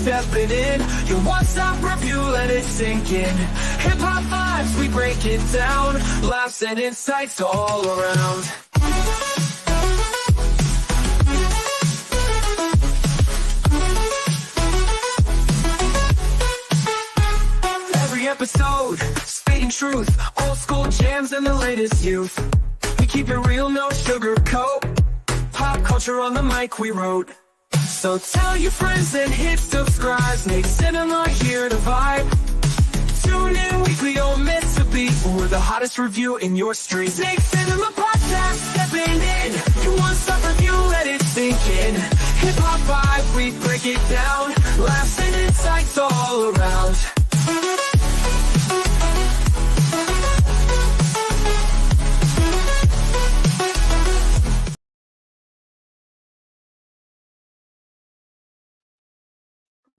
stepping in. Your one-stop review, let it sink in. Hip-hop vibes, we break it down. Laughs and insights all around. Every episode, spitting truth. Old school jams and the latest youth. We keep it real, no sugarcoat. Pop culture on the mic we wrote. So tell your friends and hit subscribe. Snake Cinema here to vibe. Tune in weekly, don't miss a beat. We're the hottest review in your street. Snake Cinema Podcast, stepping in. You want some review, let it sink in. Hip-hop vibe, we break it down. Laughs and insights all around.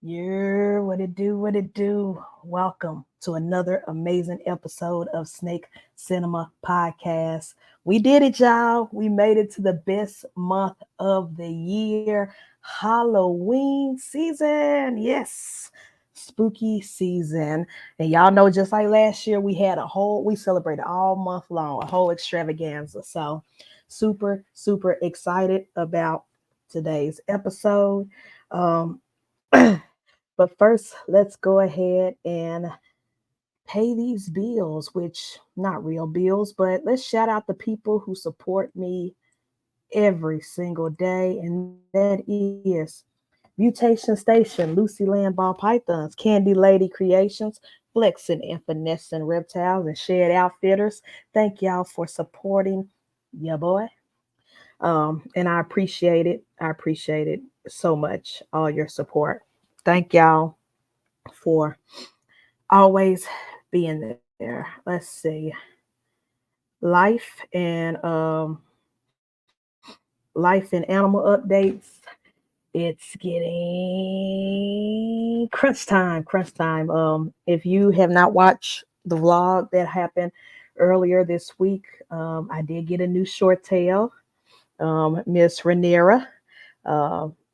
Yeah, what it do, what it do. Welcome to another amazing episode of Snake Cinema Podcast. We did it, y'all. We made it to the best month of the year, Halloween season. Yes, spooky season. And y'all know, just like last year, we celebrated all month long, a whole extravaganza. So super, super excited about today's episode. But first, let's go ahead and pay these bills, which not real bills, but let's shout out the people who support me every single day. And that is Mutation Station, Lucy Land Ball Pythons, Candy Lady Creations, Flexing and Finessing Reptiles, and Shed Outfitters. Thank y'all for supporting your boy. And I appreciate it. I appreciate it so much, all your support. Thank y'all for always being there. Let's see. Life and animal updates. It's getting crunch time. If you have not watched the vlog that happened earlier this week, I did get a new short tail, Miss Rhaenyra.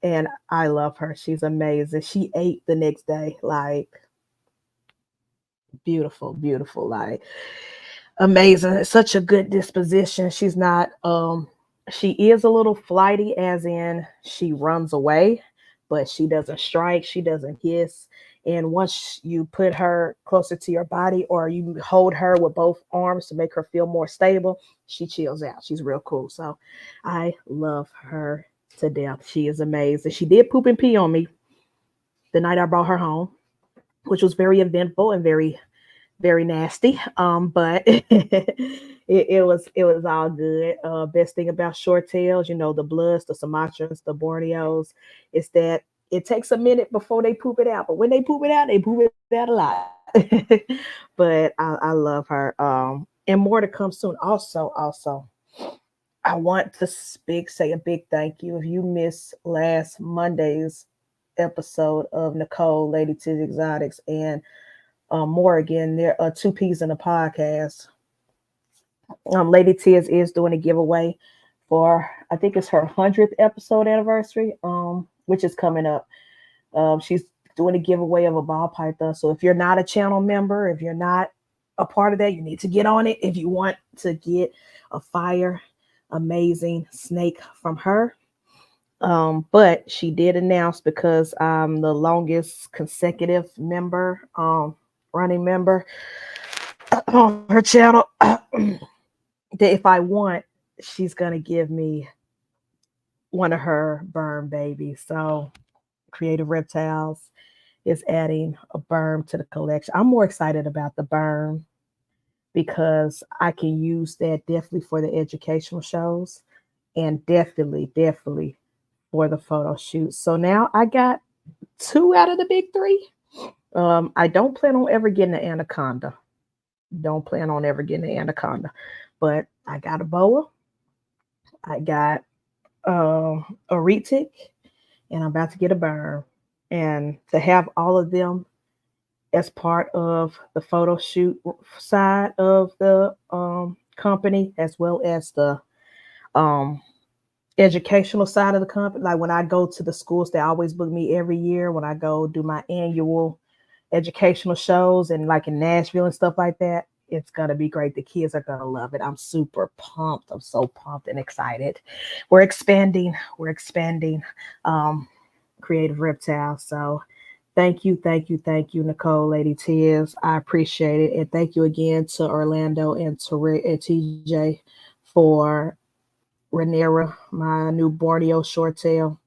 And I love her. She's amazing. She ate the next day. Like, beautiful, like amazing. Such a good disposition. She's not, she is a little flighty, as in she runs away, but she doesn't strike. She doesn't hiss. And once you put her closer to your body, or you hold her with both arms to make her feel more stable, she chills out. She's real cool. So I love her to death. She is amazing. She did poop and pee on me the night I brought her home, which was very eventful and very, very nasty. But it was all good. Best thing about short tails, the Bloods, the Sumatras, the Borneos, is that it takes a minute before they poop it out. But when they poop it out a lot. But I love her. And more to come soon. Also, I want to say a big thank you. If you missed last Monday's episode of Nicole, Lady Tiz Exotics, and Morgan, there are 2 P's in the podcast. Lady Tiz is doing a giveaway for, I think it's her 100th episode anniversary, which is coming up. She's doing a giveaway of a ball python. So if you're not a channel member, if you're not a part of that, you need to get on it if you want to get a fire amazing snake from her. But she did announce, because I'm the longest consecutive member, running member on her channel, that if I want, she's gonna give me one of her burn babies. So Creative Reptiles is adding a berm to the collection. I'm more excited about the berm because I can use that definitely for the educational shows, and definitely for the photo shoots. So now I got 2 out of the big 3. I don't plan on ever getting an anaconda. But I got a boa, I got a retic, and I'm about to get a berm. And to have all of them as part of the photo shoot side of the company, as well as the educational side of the company. Like when I go to the schools, they always book me every year when I go do my annual educational shows and like in Nashville and stuff like that. It's gonna be great. The kids are gonna love it. I'm super pumped. I'm so pumped and excited. We're expanding. We're expanding. Um, Creative Reptile. So thank you, thank you, thank you, Nicole, Lady Tiz. I appreciate it. And thank you again to Orlando and to Rick and TJ for Rhaenyra, my new Borneo short tail.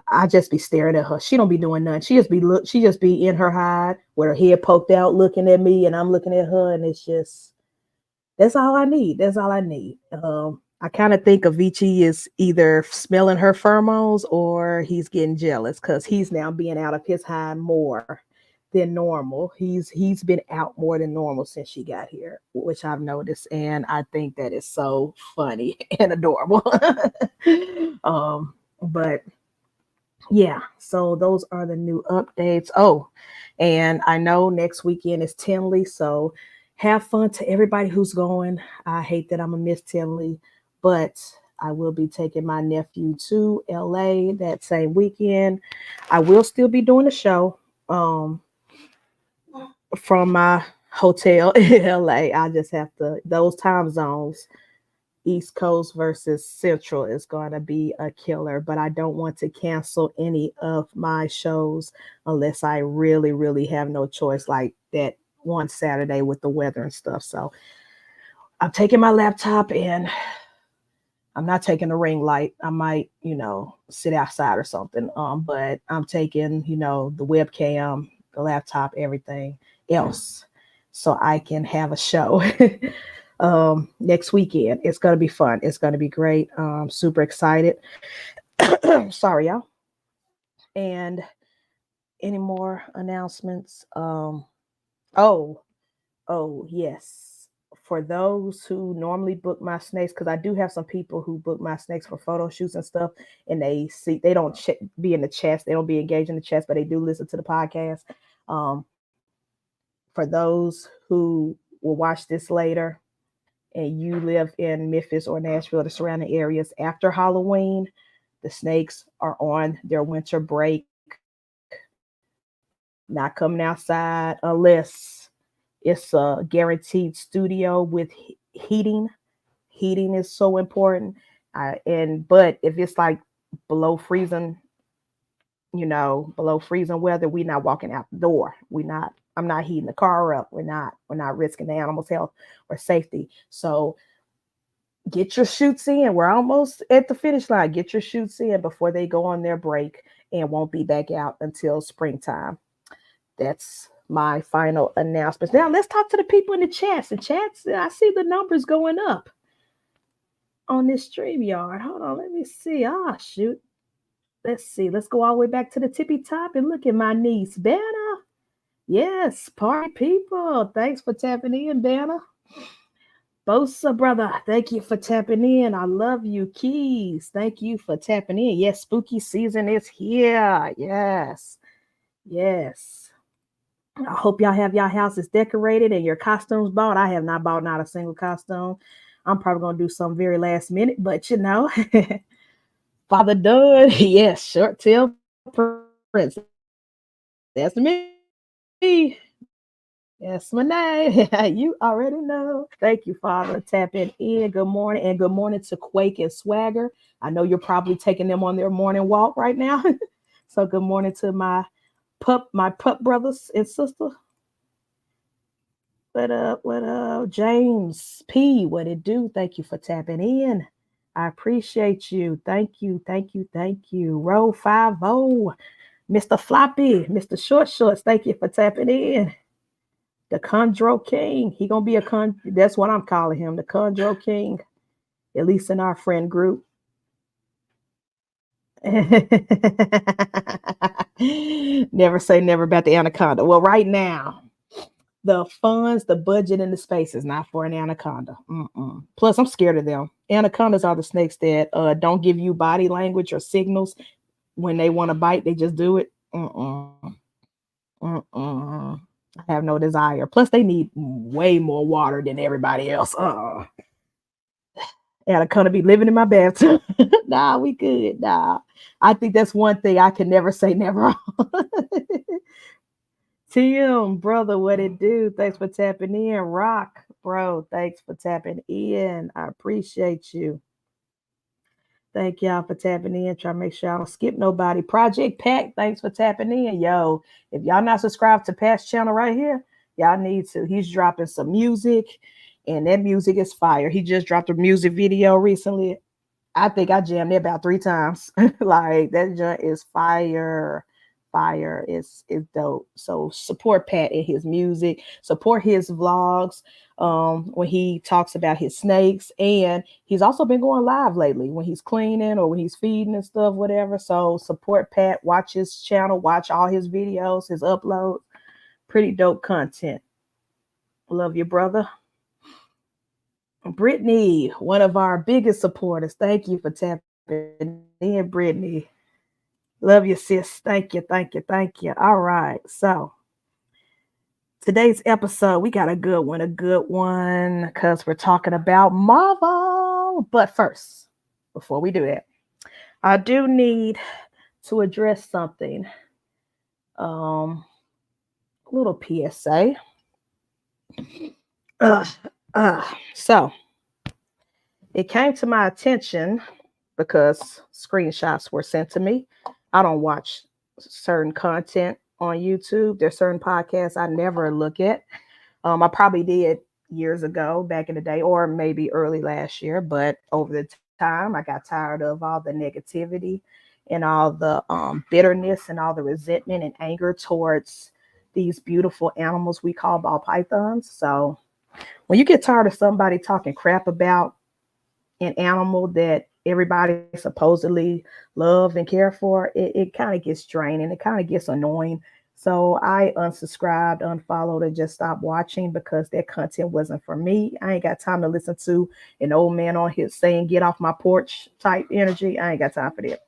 I just be staring at her. She don't be doing nothing. She just be in her hide with her head poked out looking at me and I'm looking at her and it's just that's all I need. That's all I need. I kind of think Avicii is either smelling her pheromones or he's getting jealous because he's now being out of his hide more than normal. He's been out more than normal since she got here, which I've noticed, and I think that is so funny and adorable. But yeah, so those are the new updates. Oh, and I know next weekend is Tinley, so have fun to everybody who's going. I hate that I'm gonna miss Tinley, but I will be taking my nephew to LA that same weekend. I will still be doing the show from my hotel in LA. I just have to those time zones. East Coast versus Central is going to be a killer, but I don't want to cancel any of my shows unless I really, really have no choice, like that one Saturday with the weather and stuff. So I'm taking my laptop and I'm not taking the ring light. I might, sit outside or something. But I'm taking, the webcam, the laptop, everything else, so I can have a show next weekend. It's gonna be fun. It's gonna be great. Super excited. Sorry, y'all. And any more announcements? Oh, Oh, yes. For those who normally book my snakes, because I do have some people who book my snakes for photo shoots and stuff, and they don't be in the chats, they don't be engaged in the chats, but they do listen to the podcast. Um, for those who will watch this later, and you live in Memphis or Nashville, the surrounding areas, after Halloween, the snakes are on their winter break, not coming outside unless it's a guaranteed studio with heating. Heating is so important. And but if it's like below freezing, below freezing weather, we're not walking out the door. I'm not heating the car up. We're not risking the animal's health or safety. So get your shoots in. We're almost at the finish line. Get your shoots in before they go on their break and won't be back out until springtime. That's my final announcements. Now let's talk to the people in the chats. The chats, I see the numbers going up on this StreamYard. Hold on, let me see. Ah, shoot. Let's see. Let's go all the way back to the tippy top and look at my niece, Banner. Yes, party people. Thanks for tapping in, Banner. Bosa, brother, thank you for tapping in. I love you, Keys. Thank you for tapping in. Yes, spooky season is here. Yes, yes. I hope y'all have y'all houses decorated and your costumes bought. I have not bought not a single costume. I'm probably gonna do some very last minute, but Father Dunn, yes, short tail prince. That's me. That's my name. You already know. Thank you, Father. Tapping in. Good morning. And good morning to Quake and Swagger. I know you're probably taking them on their morning walk right now. So good morning to my pup brothers and sister. What up? What up? James P. What it do? Thank you for tapping in. I appreciate you. Thank you. Thank you. Thank you. Row 50. Mr. Floppy. Mr. Short Shorts. Thank you for tapping in. The Condro King. He gonna be that's what I'm calling him. The Condro King. At least in our friend group. Never say never about the anaconda. Well, right now, the funds, the budget, and the space is not for an anaconda. Mm-mm. Plus, I'm scared of them. Anacondas are the snakes that don't give you body language or signals when they want to bite. They just do it. Mm-mm. Mm-mm. I have no desire. Plus, they need way more water than everybody else. And I kind of be living in my bathtub. Nah, we good. Nah. I think that's one thing I can never say never on. Tim, brother, what it do? Thanks for tapping in. Rock, bro, thanks for tapping in. I appreciate you. Thank y'all for tapping in. Try to make sure I don't skip nobody. Project Pack, thanks for tapping in. Yo, if y'all not subscribed to Pat's channel right here, y'all need to. He's dropping some music, and that music is fire. He just dropped a music video recently. I think I jammed it about 3 times. Like that joint is fire. Fire is dope. So support Pat in his music, support his vlogs when he talks about his snakes. And he's also been going live lately when he's cleaning or when he's feeding and stuff, whatever. So support Pat, watch his channel, watch all his videos, his uploads. Pretty dope content. Love you, brother. Brittany, one of our biggest supporters. Thank you for tapping in, Brittany. Love you, sis. Thank you, thank you, thank you. All right. So today's episode, we got a good one, because we're talking about Marvel. But first, before we do that, I do need to address something. A little PSA. So it came to my attention because screenshots were sent to me. I don't watch certain content on YouTube. There's certain podcasts I never look at. I probably did years ago, back in the day, or maybe early last year, but over the time, I got tired of all the negativity and all the bitterness and all the resentment and anger towards these beautiful animals we call ball pythons. So when you get tired of somebody talking crap about an animal that everybody supposedly love and care for, it kind of gets draining. It kind of gets annoying. So I unsubscribed, unfollowed, and just stopped watching because that content wasn't for me. I ain't got time to listen to an old man on his saying, get off my porch type energy. I ain't got time for that.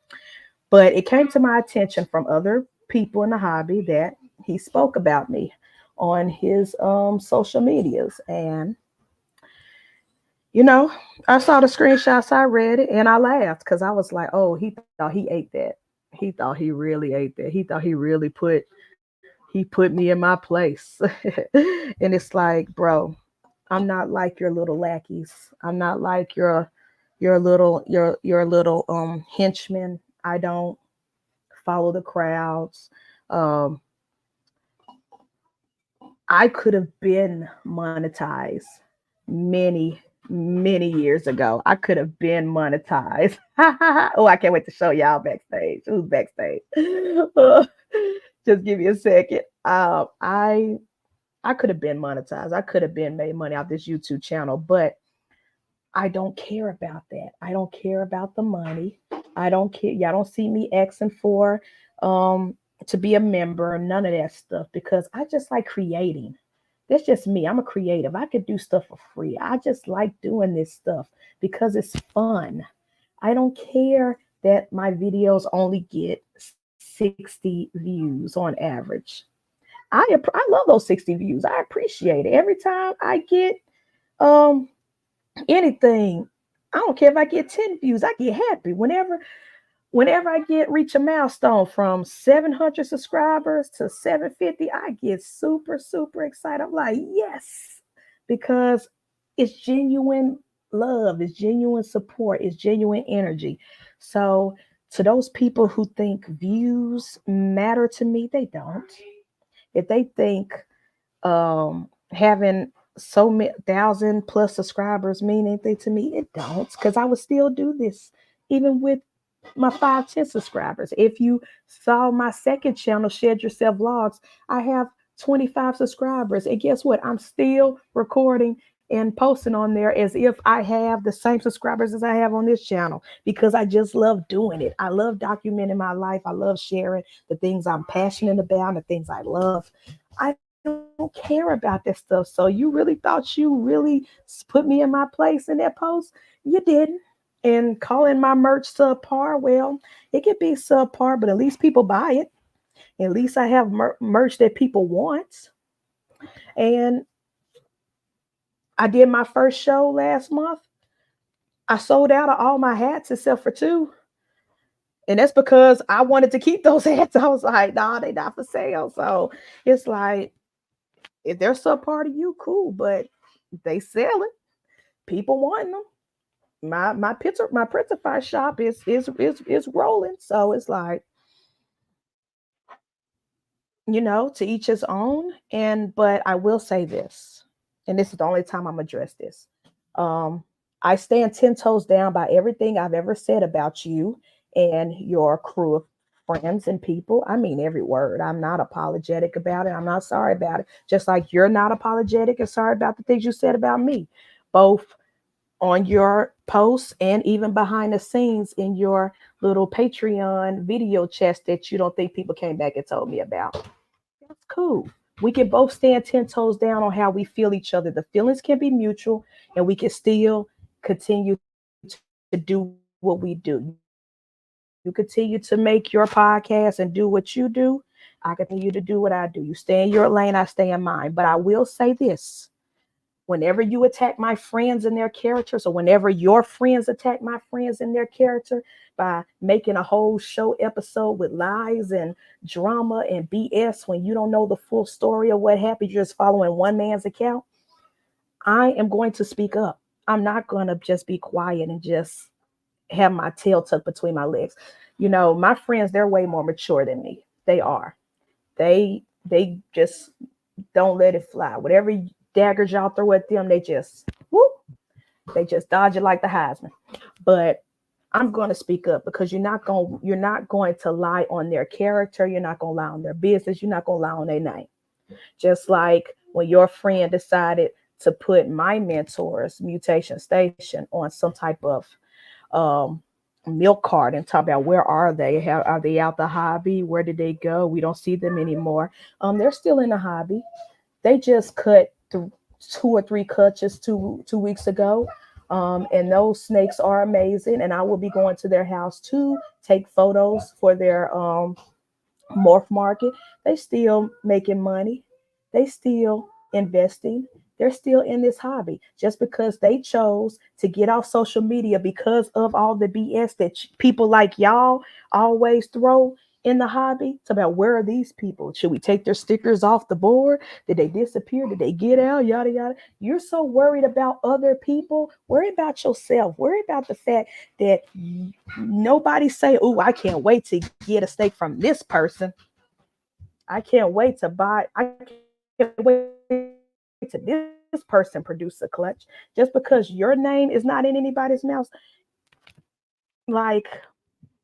But it came to my attention from other people in the hobby that he spoke about me on his social medias. And I saw the screenshots, I read it, and I laughed because I was like, oh, he thought he ate that. He thought he really ate that. He thought he put me in my place. And it's like, bro, I'm not like your little lackeys. I'm not like your little henchmen. I don't follow the crowds. Um, I could have been monetized many, many years ago. I could have been monetized. Oh, I can't wait to show y'all backstage. Who's backstage? Just give me a second. I could have been monetized. I could have been made money off this YouTube channel, but I don't care about that. I don't care about the money. I don't care. Y'all don't see me asking for to be a member, none of that stuff, because I just like creating. That's just me. I'm a creative. I could do stuff for free. I just like doing this stuff because it's fun. I don't care that my videos only get 60 views on average. I love those 60 views. I appreciate it. Every time I get um anything, I don't care if I get 10 views, I get happy. Whenever I get reach a milestone from 700 subscribers to 750, I get super, super excited. I'm like, yes, because it's genuine love, it's genuine support, it's genuine energy. So to those people who think views matter to me, they don't. If they think having so many thousand plus subscribers mean anything to me, it don't, because I would still do this even with my 5-10 subscribers. If you saw my second channel, Shed Yourself Vlogs, I have 25 subscribers, and guess what, I'm still recording and posting on there as if I have the same subscribers as I have on this channel, because I just love doing it. I love documenting my life. I love sharing the things I'm passionate about, the things I love. I don't care about that stuff. So you really thought you really put me in my place in that post? You didn't. And calling my merch subpar, well, it could be subpar, but at least people buy it. At least I have merch that people want. And I did my first show last month. I sold out of all my hats except for two. And that's because I wanted to keep those hats. I was like, nah, they not for sale. So it's like, if they're subpar to you, cool, but they sell it. People want them. My Printify shop is rolling. So it's like, to each his own. And but I will say this, and this is the only time I'm address this. Um, I stand 10 toes down by everything I've ever said about you and your crew of friends and people. I mean every word. I'm not apologetic about it. I'm not sorry about it. Just like you're not apologetic and sorry about the things you said about me, both on your posts and even behind the scenes in your little Patreon video chest that you don't think people came back and told me about. That's cool. We can both stand 10 toes down on how we feel each other. The feelings can be mutual and we can still continue to do what we do. You continue to make your podcast and do what you do. I continue to do what I do. You stay in your lane, I stay in mine. But I will say this, whenever you attack my friends and their characters, or whenever your friends attack my friends and their character by making a whole show episode with lies and drama and BS when you don't know the full story of what happened, you're just following one man's account, I am going to speak up. I'm not going to just be quiet and just have my tail tucked between my legs. My friends, they're way more mature than me. They are. They just don't let it fly. Whatever daggers y'all throw at them, they just whoop, they just dodge it like the Heisman. But I'm going to speak up because you're not going to lie on their character. You're not going to lie on their business. You're not going to lie on their name. Just like when your friend decided to put my mentor's Mutation Station on some type of um, milk cart and talk about where are they? Are they out the hobby? Where did they go? We don't see them anymore. They're still in the hobby. They just cut through two or three cuts just 2 weeks ago. And those snakes are amazing. And I will be going to their house to take photos for their morph market. They still making money. They still investing. They're still in this hobby just because they chose to get off social media because of all the BS that people like y'all always throw in the hobby. It's about, where are these people? Should we take their stickers off the board? Did they disappear? Did they get out? Yada yada. You're so worried about other people. Worry about yourself. Worry about the fact that nobody say, "Oh, I can't wait to get a steak from this person. I can't wait to buy. I can't wait to this person produce a clutch." Just because your name is not in anybody's mouth, like,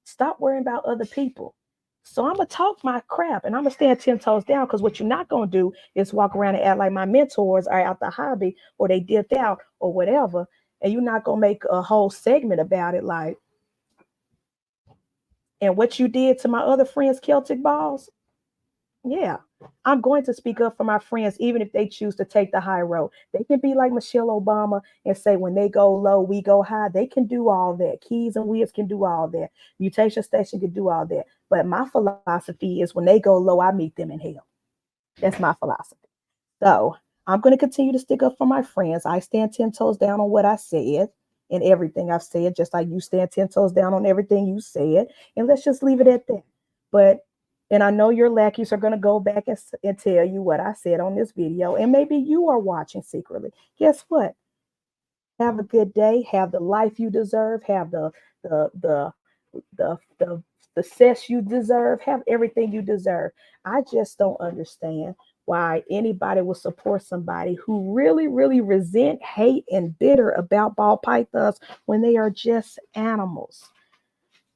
stop worrying about other people. So I'm gonna talk my crap and I'm gonna stand 10 toes down, because what you're not gonna do is walk around and act like my mentors are out the hobby or they dipped out or whatever, and you're not gonna make a whole segment about it. Like, and what you did to my other friends, Celtic Balls, yeah, I'm going to speak up for my friends, even if they choose to take the high road. They can be like Michelle Obama and say, when they go low, we go high. They can do all that. Keys and Wiz can do all that. Mutation Station can do all that. But my philosophy is, when they go low, I meet them in hell. That's my philosophy. So I'm going to continue to stick up for my friends. I stand 10 toes down on what I said and everything I've said, just like you stand 10 toes down on everything you said. And let's just leave it at that. But, and I know your lackeys are going to go back and tell you what I said on this video. And maybe you are watching secretly. Guess what? Have a good day. Have the life you deserve. Have the the the success you deserve. Have everything you deserve. I just don't understand why anybody will support somebody who really, really resent, hate, and bitter about ball pythons when they are just animals,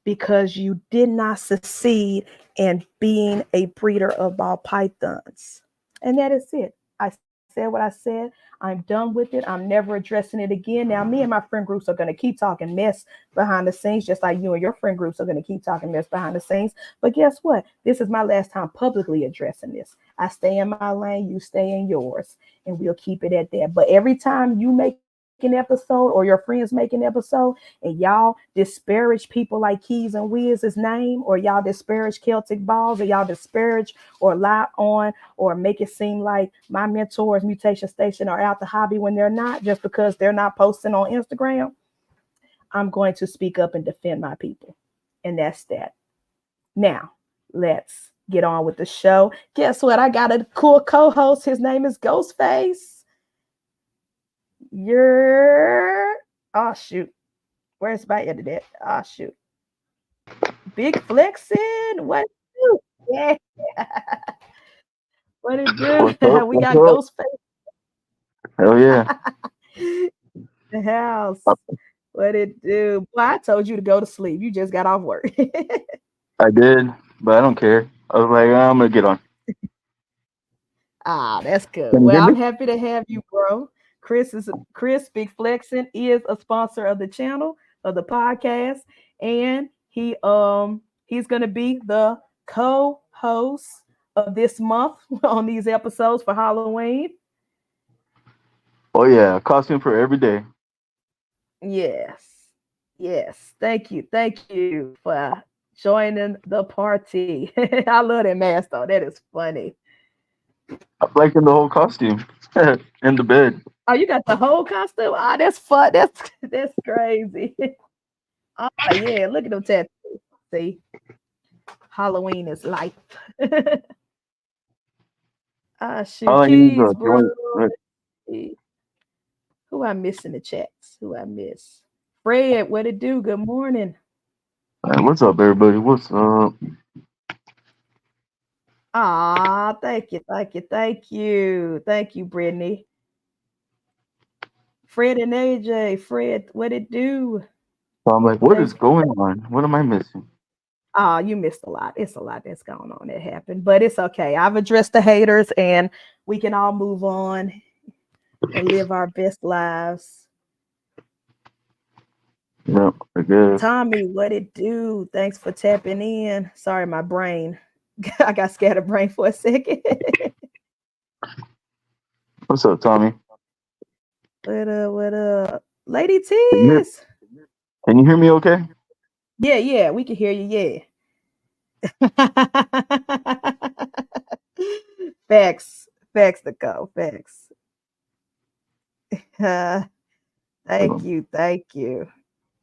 because you did not succeed in being a breeder of ball pythons. And that is it. I said what I said. I'm done with it. I'm never addressing it again. Now, me and my friend groups are going to keep talking mess behind the scenes, just like you and your friend groups are going to keep talking mess behind the scenes. But guess what? This is my last time publicly addressing this. I stay in my lane, you stay in yours, and we'll keep it at that. But every time you make an episode or your friends make an episode and y'all disparage people like Keys and Wiz's name, or y'all disparage Celtic Balls, or y'all disparage or lie on or make it seem like my mentors, Mutation Station, are out the hobby when they're not, just because they're not posting on Instagram, I'm going to speak up and defend my people. And that's that. Now, let's get on with the show. Guess what? I got a cool co-host. His name is Ghostface. You're oh shoot. Where's my internet? Oh shoot. Big flexing. What it do? Yeah. What it do? What's up? We What's got up? Ghostface Hell yeah. in the house. What it do? Boy, I told you to go to sleep. You just got off work. I did, but I don't care. I was like, I'm gonna get on. Ah, that's good. Can you hear Well, I'm me? happy to have you, bro. Chris Big Flexin is a sponsor of the channel of the podcast, and he's gonna be the co-host of this month on these episodes for Halloween. Oh yeah, costume for every day. Yes, yes. Thank you for joining the party. I love that mask though. That is funny. I'm liking the whole costume in the bed. Oh, you got the whole costume? Ah, that's fun. That's crazy. Oh yeah, look at them tattoos. See, Halloween is life. Ah shoot, All I need is keys, a bro. joint. Right. Who I miss in the chats? Who I miss? Fred, what it do? Good morning. What's up, everybody? What's up? Ah, thank you, Brittany. Fred and AJ. Fred, what it do? So I'm like, what Thanks. is going on? What am I missing? Ah, you missed a lot. It's a lot that's going on that happened, but it's okay. I've addressed the haters, and we can all move on and live our best lives. Yeah, I guess. Tommy, what it do? Thanks for tapping in. Sorry, my brain. I got scared of brain for a second. What's up, Tommy? What up? What up? Lady Can you hear, Tiz. can you hear me okay? Yeah, we can hear you. Yeah. Facts to go. Facts. Thank you.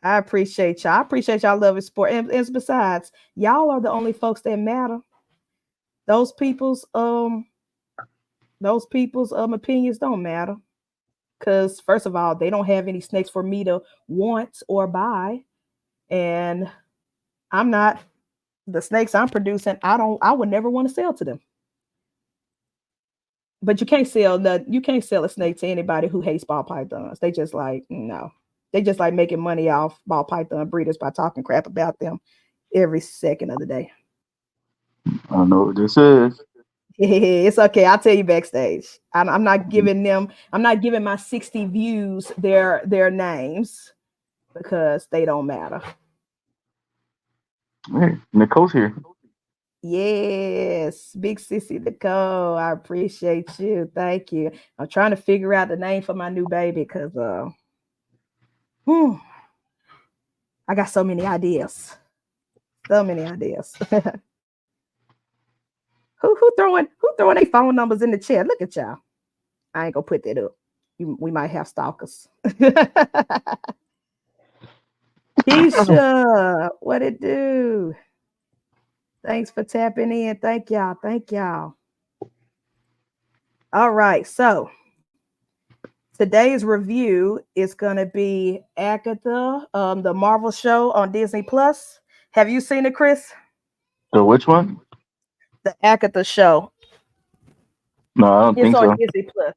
I appreciate y'all. I appreciate y'all loving sport. And besides, y'all are the only folks that matter. Those people's opinions don't matter. Because first of all, they don't have any snakes for me to want or buy. And I'm not the snakes I'm producing, I would never want to sell to them. But you can't sell a snake to anybody who hates ball pythons. They just like, no. They just like making money off ball python breeders by talking crap about them every second of the day. I don't know what this is. It's okay. I'll tell you backstage. I'm not giving my 60 views their names because they don't matter. Hey, Nicole's here. Yes, big sissy Nicole. I appreciate you. Thank you. I'm trying to figure out the name for my new baby because I got so many ideas. So many ideas. who throwing their phone numbers in the chat? Look at y'all. I ain't gonna put that up. We might have stalkers. Keisha, what it do? Thanks for tapping in. Thank y'all. All right, so today's review is going to be Agatha, the Marvel show on Disney Plus. Have you seen it, Chris? So which one? The Agatha show. No, I don't It's think on so. Disney Plus.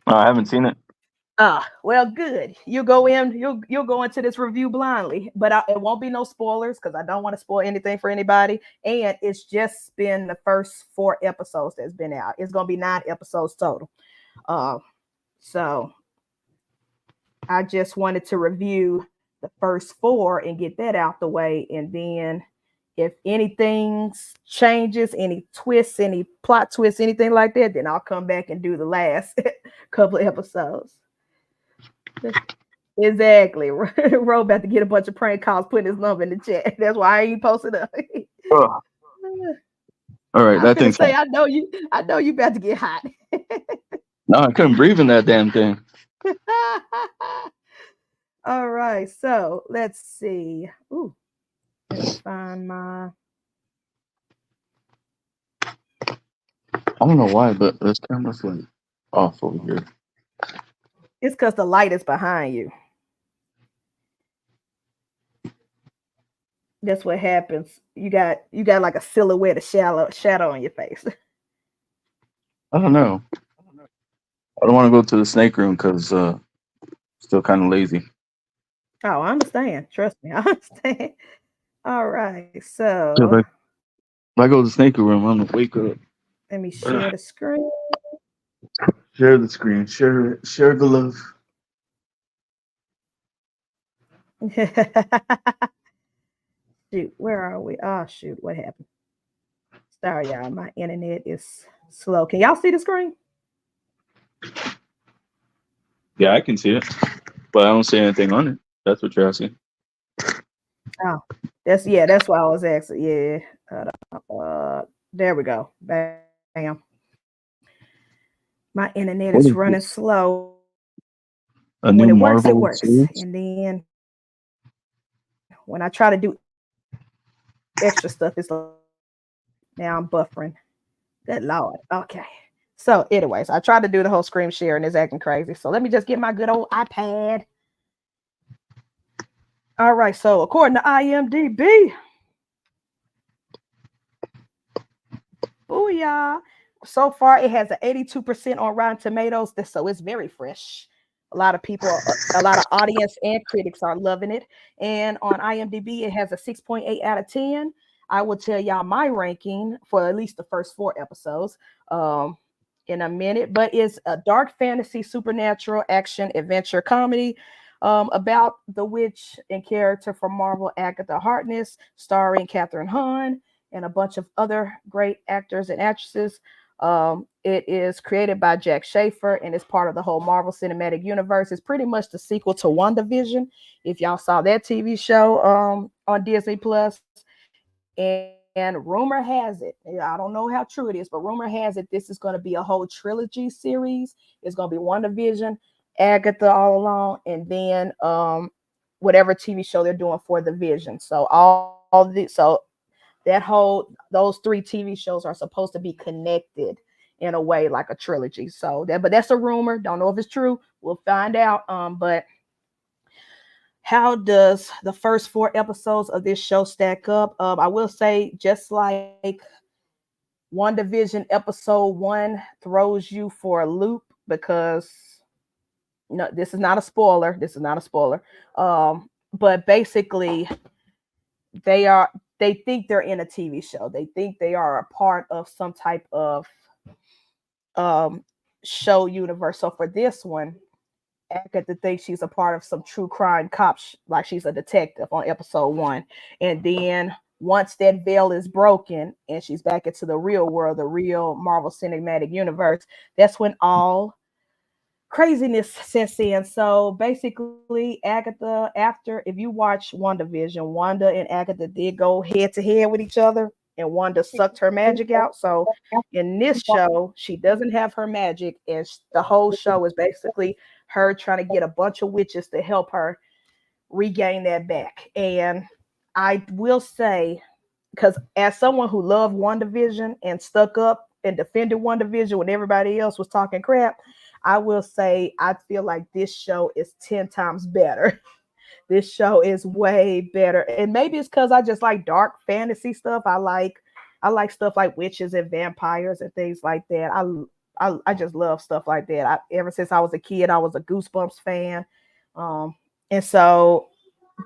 No, I haven't seen it. Well, good. You'll go into this review blindly, but it won't be no spoilers because I don't want to spoil anything for anybody. And it's just been the first 4 episodes that's been out. It's gonna be 9 episodes total. So I just wanted to review the first 4 and get that out the way, and then if anything changes, any twists, any plot twists, anything like that, then I'll come back and do the last couple of episodes. Exactly. Ro about to get a bunch of prank calls putting his number in the chat. That's why I ain't posted up. Oh. All right, that thing's say I know you about to get hot. No, I couldn't breathe in that damn thing. All right, so let's see. Ooh, let me find my. I don't know why, but this camera's like off over here. It's because the light is behind you. That's what happens. You got like a silhouette, a shadow on your face. I don't know. I don't want to go to the snake room because still kind of lazy. Oh, I understand. Trust me, I understand. All right, If so if I go to the snake room, I'm gonna wake up. let me share the screen. Share the screen. Share the love. Shoot, where are we? Oh, shoot, what happened? Sorry, y'all. My internet is slow. Can y'all see the screen? Yeah, I can see it, but I don't see anything on it. That's what you're asking. Oh, that's why I was asking. Yeah. There we go. Bam. My internet What is is running this? slow. A When new it works, it Marvel works. series? And then when I try to do extra stuff, it's like now I'm buffering. Good Lord. Okay. So, anyways, I tried to do the whole screen share and it's acting crazy. So let me just get my good old iPad. All right. So according to IMDb, booyah. So far, it has an 82% on Rotten Tomatoes. So it's very fresh. A lot of people, a lot of audience and critics are loving it. And on IMDb, it has a 6.8 out of 10. I will tell y'all my ranking for at least the first 4 episodes in a minute. But it's a dark fantasy, supernatural, action, adventure comedy about the witch and character from Marvel, Agatha Harkness, starring Catherine Hahn and a bunch of other great actors and actresses. It is created by Jack Schaefer and is part of the whole Marvel Cinematic Universe. It's pretty much the sequel to WandaVision. If y'all saw that TV show on Disney Plus, and rumor has it, I don't know how true it is, but rumor has it this is going to be a whole trilogy series. It's going to be WandaVision, Agatha all along, and then whatever TV show they're doing for the Vision. So those 3 TV shows are supposed to be connected in a way like a trilogy. But that's a rumor. Don't know if it's true. We'll find out. But how does the first 4 episodes of this show stack up? I will say, just like WandaVision episode 1 throws you for a loop because no, this is not a spoiler. This is not a spoiler. But basically, they are they think they're in a TV show. They think they are a part of some type of um show universe. So for this one, Agatha thinks she's a part of some true crime like she's a detective on episode 1. And then once that veil is broken and she's back into the real world, the real Marvel Cinematic Universe, that's when all craziness sets in. So basically, Agatha, after if you watch WandaVision, Wanda and Agatha did go head to head with each other, and Wanda sucked her magic out. So in this show, she doesn't have her magic, and the whole show is basically her trying to get a bunch of witches to help her regain that back. And I will say, because as someone who loved WandaVision and stuck up and defended WandaVision when everybody else was talking crap, I will say I feel like this show is 10 times better. This show is way better. And maybe it's because I just like dark fantasy stuff. I like stuff like witches and vampires and things like that. I just love stuff like that. Ever since I was a kid, I was a Goosebumps fan. And so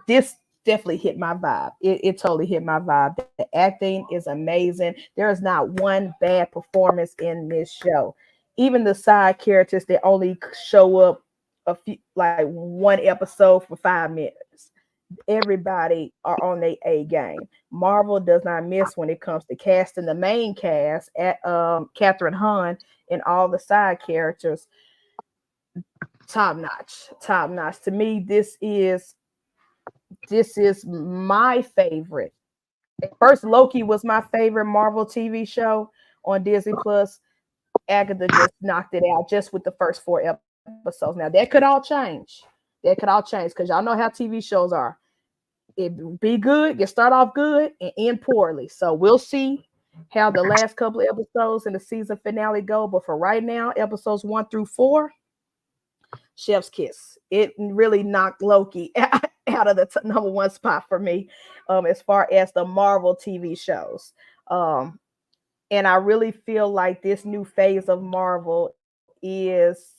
this definitely hit my vibe. It totally hit my vibe. The acting is amazing. There is not one bad performance in this show. Even the side characters that only show up a few, like one episode for 5 minutes. Everybody are on their A game. Marvel does not miss when it comes to casting the main cast at Catherine Hahn and all the side characters. Top notch, top notch. To me, this is my favorite. At first, Loki was my favorite Marvel TV show on Disney Plus. Agatha just knocked it out just with the first 4 episodes. Now that could all change. That could all change because y'all know how TV shows are. It be good, you start off good and end poorly. So we'll see how the last couple of episodes and the season finale go. But for right now, episodes 1 through 4, chef's kiss. It really knocked Loki out of the number one spot for me, as far as the Marvel TV shows. And I really feel like this new phase of Marvel is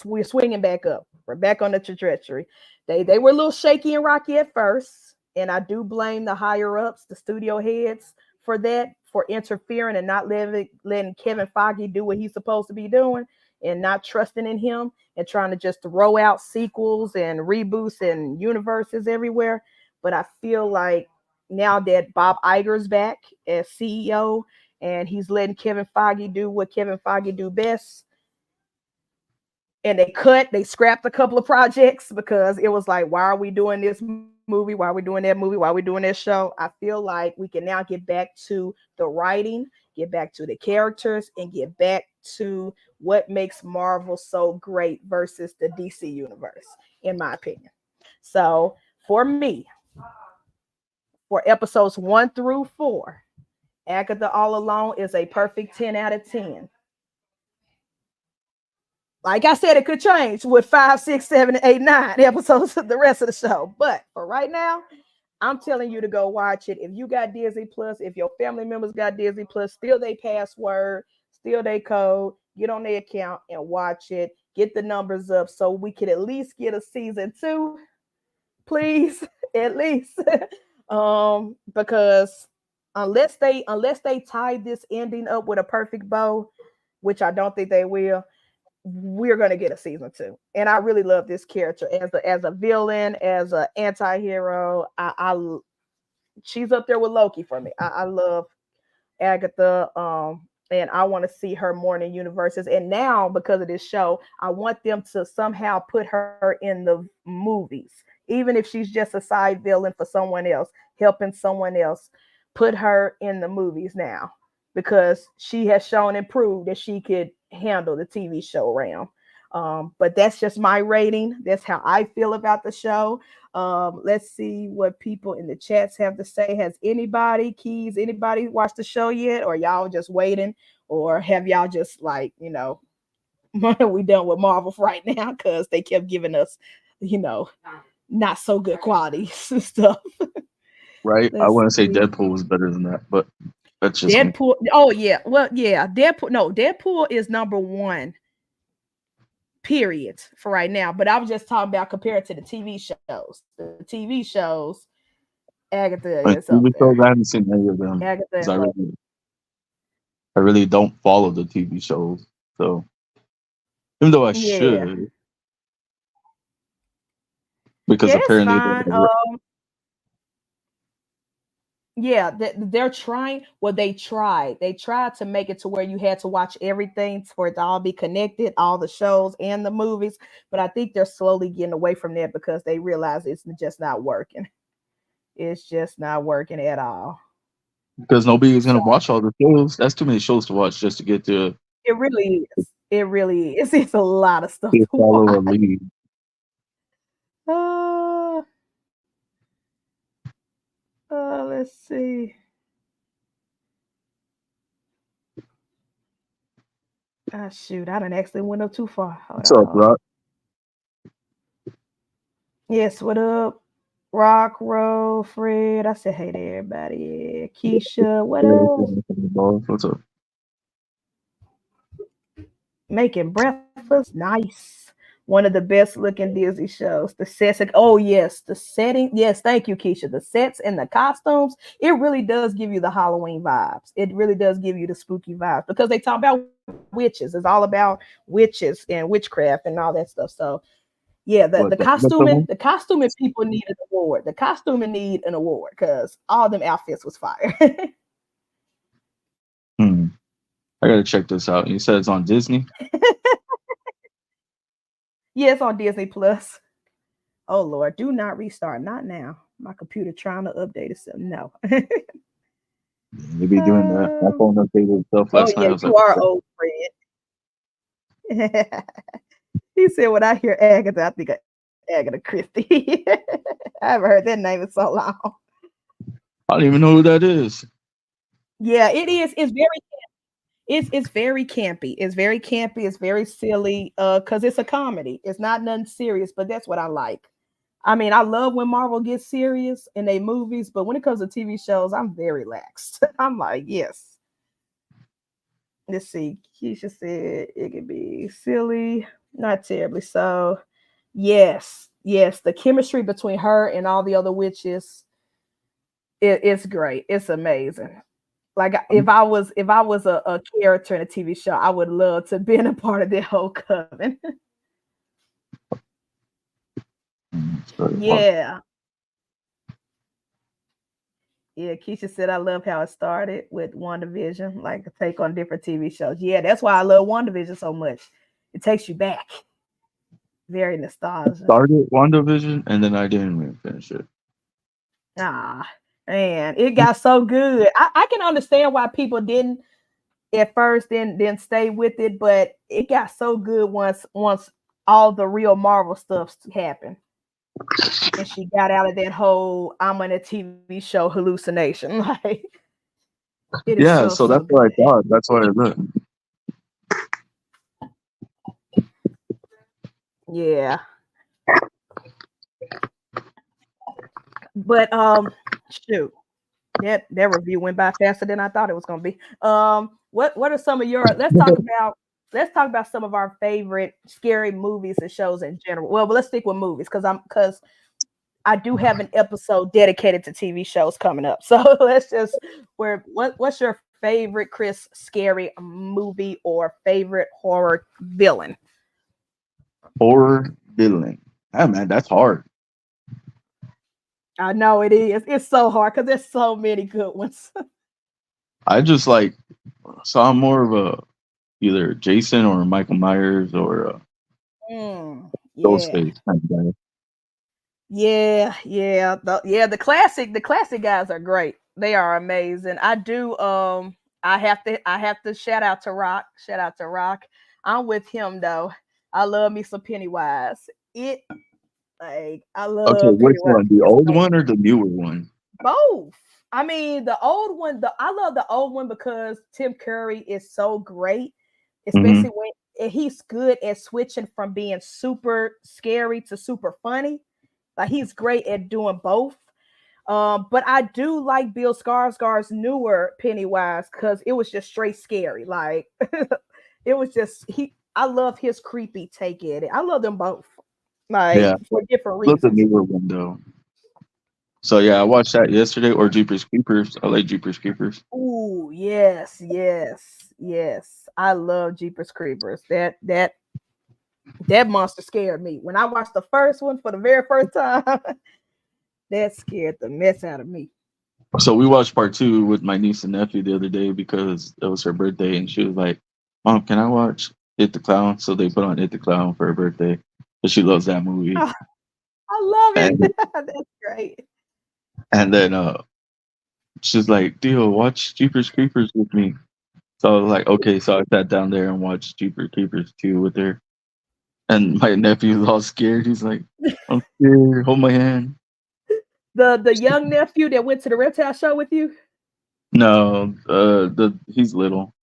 we're swinging back up. We're back on the trajectory. They were a little shaky and rocky at first, and I do blame the higher ups, the studio heads, for that, for interfering and not letting Kevin Feige do what he's supposed to be doing, and not trusting in him and trying to just throw out sequels and reboots and universes everywhere. But I feel like now that Bob Iger's back as CEO and he's letting Kevin Feige do what Kevin Feige do best, and they scrapped a couple of projects because it was like, why are we doing this movie? Why are we doing that movie? Why are we doing this show? I feel like we can now get back to the writing, get back to the characters, and get back to what makes Marvel so great versus the DC universe, in my opinion. So for me, for episodes 1 through 4, Agatha All Alone is a perfect 10 out of 10. Like I said, it could change with 5, 6, 7, 8, 9 episodes of the rest of the show. But for right now, I'm telling you to go watch it. If you got Disney Plus, if your family members got Disney Plus, steal their password, steal their code, get on their account and watch it. Get the numbers up so we could at least get a season 2, please, at least. Because unless they tie this ending up with a perfect bow, which I don't think they will, we're gonna get a season 2. And I really love this character as a villain, as an anti-hero. She's up there with Loki for me. I love Agatha. And I want to see her more in the universes. And now, because of this show, I want them to somehow put her in the movies, even if she's just a side villain for someone else, helping someone else. Put her in the movies now, because she has shown and proved that she could handle the TV show realm. But that's just my rating. That's how I feel about the show. Let's see what people in the chats have to say. Has anybody watched the show yet? Or y'all just waiting? Or have y'all just like, we done with Marvel right now because they kept giving us, not so good quality stuff. Right? I want to say Deadpool was better than that, but that's just Deadpool. Me. Oh yeah, well yeah, Deadpool. No, Deadpool is number 1. Period for right now. But I was just talking about compared to the TV shows. The TV shows, Agatha is up there. I haven't seen any of them. Agatha. I really don't follow the TV shows, so even though I should, because apparently they're trying. Well, they tried to make it to where you had to watch everything for it to all be connected, all the shows and the movies. But I think they're slowly getting away from that because they realize it's just not working. It's just not working at all. Because nobody's gonna watch all the shows. That's too many shows to watch just to get to. It really is. It really is. It's a lot of stuff to follow a lead. Let's see. Shoot, I done actually went up too far. What's up, Rock? Yes, what up? Rock, Roll, Fred. I said hey to everybody. Yeah. Keisha, what up? What's up? Making breakfast, nice. One of the best looking Disney shows. The sets, oh yes, the setting. Yes, thank you, Keisha. The sets and the costumes, it really does give you the Halloween vibes. It really does give you the spooky vibes because they talk about witches. It's all about witches and witchcraft and all that stuff. So yeah, the costuming people need an award. The costuming need an award because all them outfits was fire. I gotta check this out. You said it's on Disney? Yeah, it's on Disney Plus. Oh Lord, do not restart. Not now. My computer trying to update itself. No. You be doing that. My phone updated itself last night. You are old, Fred. He said, when I hear Agatha, I think of Agatha Christie. I haven't heard that name in so long. I don't even know who that is. Yeah, it is. It's very campy. It's very campy. It's very silly. Because it's a comedy. It's not nothing serious, but that's what I like. I mean, I love when Marvel gets serious in their movies, but when it comes to TV shows, I'm very lax. I'm like, yes. Let's see. Keisha said it could be silly, not terribly so. Yes, yes. The chemistry between her and all the other witches, it's great. It's amazing. Like if I was a character in a TV show, I would love to be in a part of that whole coven. Yeah. Yeah, Keisha said I love how it started with WandaVision, like a take on different TV shows. Yeah, that's why I love WandaVision so much. It takes you back. Very nostalgic. Started WandaVision and then I didn't even finish it. Ah, man, it got so good. I can understand why people didn't at first then stay with it, but it got so good once all the real Marvel stuff happened. And she got out of that whole I'm on a TV show hallucination. Like it is Yeah, so so so that's what I good. thought. That's what I looked. Yeah. But shoot. That review went by faster than I thought it was gonna be. What are some of your let's talk about some of our favorite scary movies and shows in general. Well, but let's stick with movies because I do have an episode dedicated to TV shows coming up. So let's just what's your favorite Chris scary movie or favorite horror villain? Horror villain. Yeah, man, that's hard. I know it is. It's so hard because there's so many good ones. I just like so I'm more of a either Jason or Michael Myers or Yeah. Ghostface kind of guy. The classic guys are great. They are amazing. I have to shout out to Rock. Shout out to Rock. I'm with him though. I love me some Pennywise. It like I Okay, love which Pennywise. one? The It's old so one or the newer one? both. I mean, the old one, I love the old one because Tim Curry is so great, Hmm. especially when he's good at switching from being super scary to super funny. Like he's great at doing both. But I do like Bill Skarsgård's newer Pennywise because it was just straight scary. Like it was just he. I love his creepy take at it. I love them both, like Yeah, for different look the reasons. newer one though. So yeah, I watched that yesterday or Jeepers Creepers. I like Jeepers Creepers. Ooh, yes, yes, yes. I love Jeepers Creepers. That monster scared me when I watched the first one for the very first time. That scared the mess out of me. So we watched part two with my niece and nephew the other day because it was her birthday, and she was like, "Mom, can I watch It the Clown?" So they put on It the Clown for her birthday, but she loves that movie. Oh, I love it. And That's great. then she's like, "Dio, watch Jeepers Creepers with me." So I was like, "Okay." So I sat down there and watched Jeepers Creepers 2 with her, and my nephew's all scared. He's like, "I'm scared. Hold my hand." The young nephew that went to the reptile show with you. No, he's little.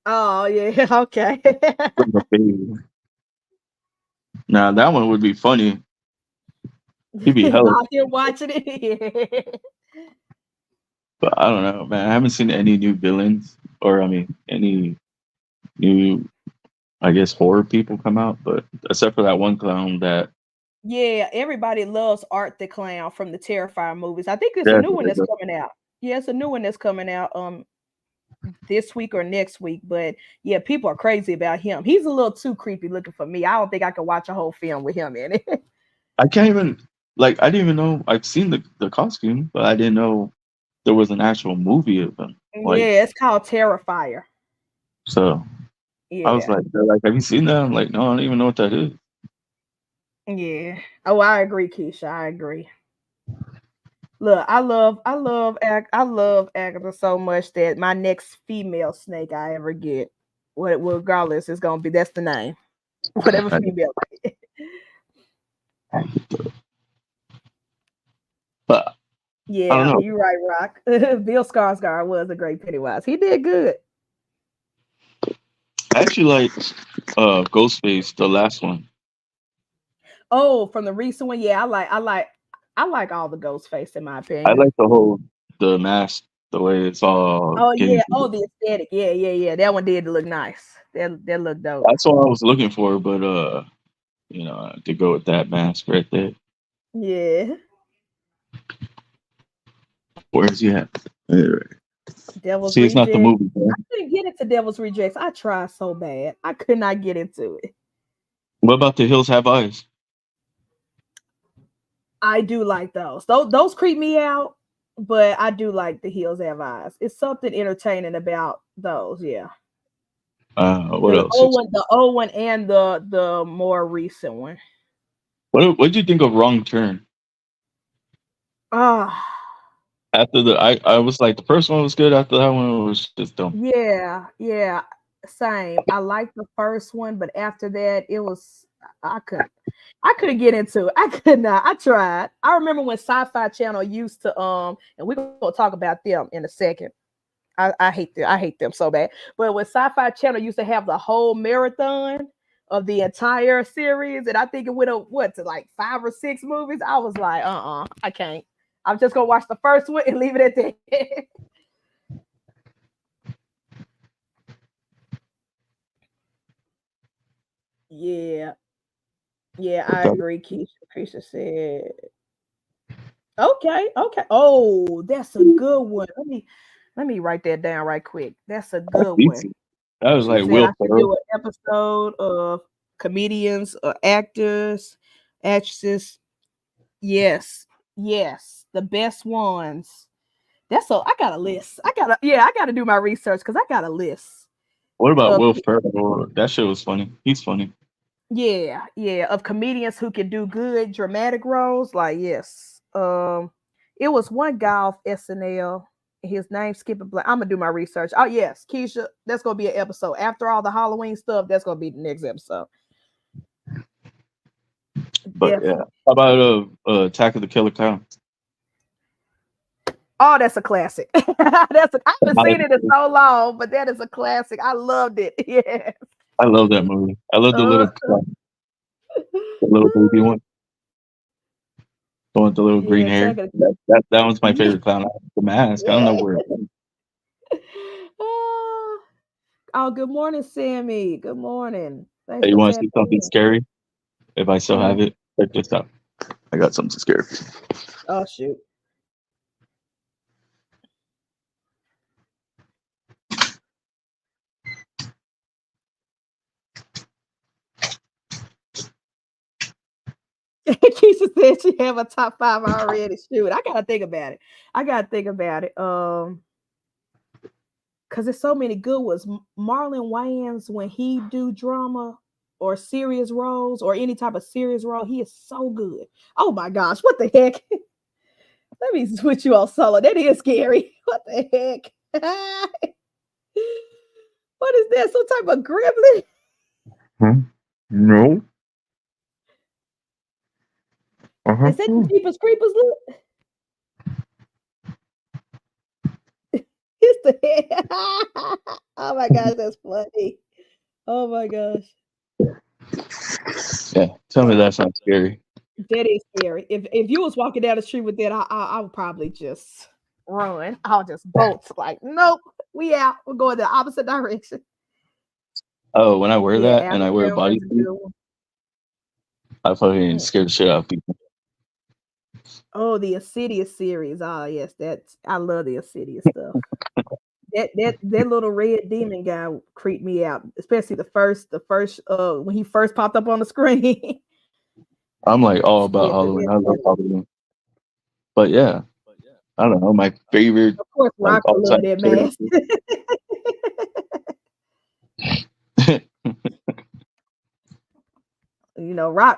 Oh yeah, okay. Little baby. Now that one would be funny. He'd be hella. While you're watching it. But I don't know, man. I haven't seen any new villains, or I mean, any new, I guess, horror people come out. But except for that one clown that, Yeah, everybody loves Art the Clown from the Terrifier movies. I think there's a yeah, new one that's coming out. Yeah, it's a new one that's coming out this week or next week. But yeah, people are crazy about him. He's a little too creepy looking for me. I don't think I could watch a whole film with him in it. I can't even like. I didn't even know. I've seen the costume, but I didn't know there was an actual movie of him. Like, Yeah, it's called Terrifier. so I was Yeah. like, they're like, have you seen that? I'm like, no, I don't even know what that is. Yeah. Oh, I agree, Keisha. I agree. Look, I love Agatha so much that my next female snake I ever get, what regardless, it's gonna be that's the name. Whatever I, female. But I don't Yeah, know. you're right, Rock. Bill Skarsgård was a great Pennywise. He did good. I actually like Ghostface, the last one. Oh, from the recent one, yeah, I like all the Ghostface in my I opinion. like the mask, the way it's all Oh getting. yeah, oh the aesthetic, yeah, yeah, yeah. That one did look nice. That looked dope. That's what I was looking for, but to go with that mask right there. Yeah, Where's he at? Anyway. Devil's See, it's not the Rejects. movie, bro. I couldn't get into Devil's Rejects. I tried so bad. I could not get into it. What about The Hills Have Eyes? I do like those. Those creep me out, but I do like The Hills Have Eyes. It's something entertaining about those. Yeah, What else? the old one, and the more recent one. What did you think of Wrong Turn? Ah, After I was like the first one was good. After that one it was just dumb. yeah, yeah. Same. I liked the first one, but after that, it was I couldn't. I couldn't get into it. I could not. I tried. I remember when Sci-Fi Channel used to and we're gonna talk about them in a second. I hate them. I hate them so bad. But when Sci-Fi Channel used to have the whole marathon of the entire series, and I think it went up to like 5 or 6 movies. I was like, I can't. I'm just gonna watch the first one and leave it at that. Yeah, yeah, I agree. Keisha said, okay, okay. Oh, that's a good one. Let me write that down right quick. That's a That's good one. decent. That was She like said Will I should Ferrell. do an episode of comedians or actors, actresses. Yes, yes, the best ones. I got a list. I gotta do my research because I got a list What about of Will Ferrell? That shit was funny. He's funny. yeah, yeah, of comedians who can do good dramatic roles. Like yes, it was one guy off SNL. His name skipping blank. I'm gonna do my research. Oh yes, Keisha, that's gonna be an episode after all the Halloween stuff. That's gonna be the next episode. But yeah. Definitely. How about Attack of the Killer Clowns? Oh, that's a classic. I haven't seen it in so long, but that is a classic. I loved it. Yeah. I love that movie. I love Uh, the little baby one, the one with the little yeah, green hair. That one's my yeah. favorite clown. The mask. I don't know where. Oh, good morning, Sammy. Good morning. Thanks Hey, for you want to see tapping something in. scary? If I still have Mm. it, check this out. I got something scary. Oh shoot. Keisha said she have a top 5 already. Shoot, I gotta think about it. I gotta think about it. Because there's so many good ones. Marlon Wayans, when he do drama or serious roles or any type of serious role, he is so good. Oh my gosh, what the heck? Let me switch you on solo. That is scary. What the heck? What is that? Some type of gremlin? Hmm? No. Uh-huh. Is that the Jeepers Creepers look? It's the head. Oh my gosh, that's funny. Oh my gosh. Yeah. Tell me that's not scary. That is scary. If you was walking down the street with that, I would probably just run. I'll just bolt. Like, nope, we out. We're going the opposite direction. Oh, when I wear Yeah, that and Adam I wear a Sandler's a bodysuit, good one. I fucking Mm. scare the shit out of people. Oh, the Insidious series. Oh yes, I love the Insidious stuff. That little red demon guy creeped me out, especially the first when he first popped up on the screen. I'm like all about Scared the Halloween. mess I out love of me. Halloween. But yeah, I don't know. My favorite, Of course, like Rock all would love time that scary. mask.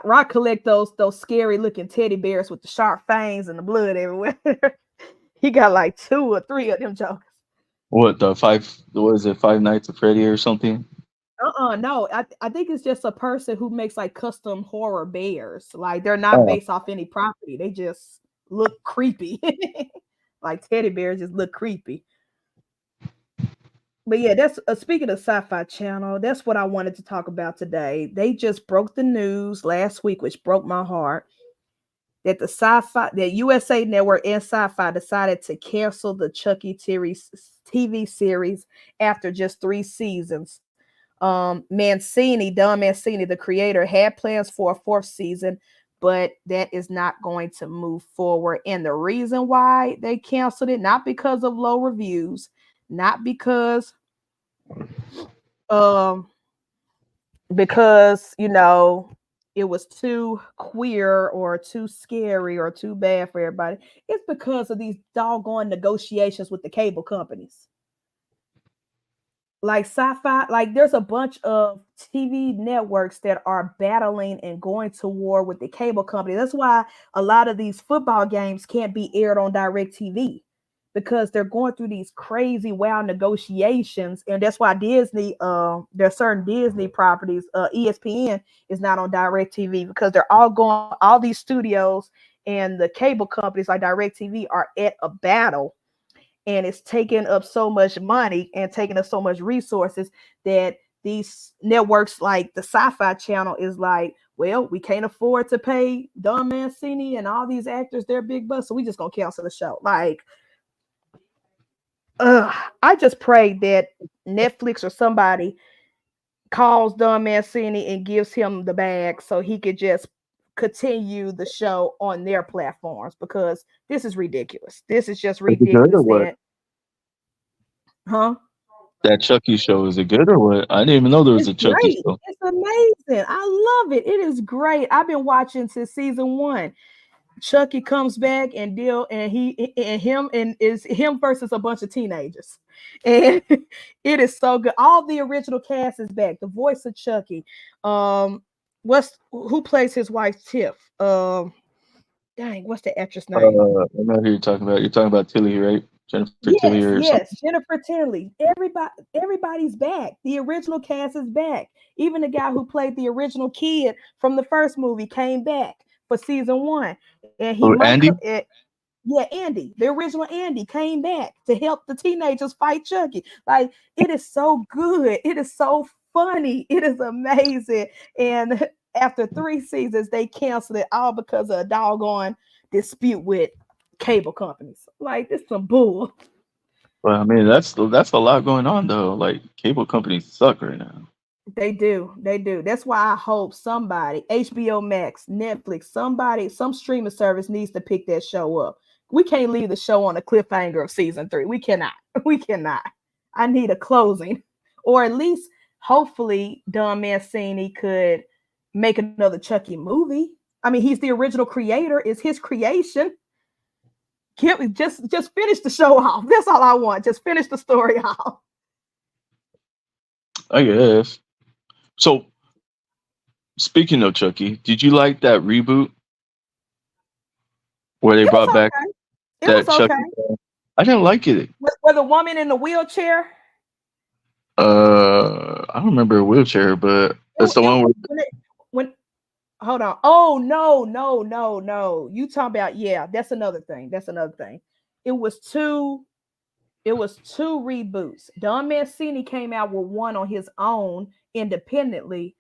Rock collect those scary looking teddy bears with the sharp fangs and the blood everywhere. He got like 2 or 3 of them jokers. What the five? What is it? Five Nights at Freddy or something? No, I think it's just a person who makes like custom horror bears. Like they're not Oh, based off any property. They just look creepy. Like teddy bears just look creepy. But yeah, that's speaking of Sci-Fi Channel. That's what I wanted to talk about today. They just broke the news last week, which broke my heart. That the USA Network and Sci-Fi decided to cancel the Chucky TV series after just 3 seasons. Don Mancini, the creator, had plans for a fourth season, but that is not going to move forward. And the reason why they canceled it, not because of low reviews, not um because it was too queer or too scary or too bad for everybody. It's because of these doggone negotiations with the cable companies. Like sci-fi, like there's a bunch of TV networks that are battling and going to war with the cable company. That's why a lot of these football games can't be aired on direct TV, because they're going through these crazy wild negotiations. And that's why Disney, there's certain Disney properties, ESPN is not on direct TV, because they're all these studios and the cable companies like direct TV are at a battle, and it's taking up so much money and taking up so much resources that these networks like the Sci-Fi Channel is like, well, we can't afford to pay Don Mancini and all these actors their big bucks, so we just gonna cancel the show. Like, I just pray that Netflix or somebody calls Don Mancini and gives him the bag so he could just continue the show on their platforms, because this is ridiculous. This is just is it good or ridiculous. what? Huh? That Chucky show, is it good or what? I didn't even know there was It's a Chucky great. show. It's amazing. I love it. It is great. I've been watching since season one. Chucky comes back and deal, and he and him and is him versus a bunch of teenagers, and it is so good. All the original cast is back. The voice of Chucky, what's who plays his wife Tiff? Dang, what's the actress name? I know who you're talking about. You're talking about Tilly, right? Jennifer Tilly Yes, or yes, something. Jennifer Tilly. Everybody's back. The original cast is back. Even the guy who played the original kid from the first movie came back for season one, and he Oh, might come. Andy? Yeah, Andy, the original Andy, came back to help the teenagers fight Chucky. Like, it is so good. It is so funny. It is amazing. And after 3 seasons, they canceled it all because of a doggone dispute with cable companies. Like, it's some bull. Well, I mean, that's a lot going on though. Like cable companies suck right now. They do. They do. That's why I hope somebody, HBO Max, Netflix, somebody, some streaming service needs to pick that show up. We can't leave the show on a cliffhanger of season three. We cannot. We cannot. I need a closing. Or at least, hopefully, Don Mancini could make another Chucky movie. I mean, he's the original creator. It's his creation. Just finish the show off. That's all I want. Just finish the story off. I guess. So speaking of Chucky, did you like that reboot where they It was brought back okay. It was that Chucky? okay. I didn't like it. With the woman in the wheelchair. I don't remember a wheelchair, but that's the one It where when hold on. Oh no, no, no, no. You talking about, yeah, that's another thing. That's another thing. It was two it was two reboots. Don Mancini came out with one on his own independently,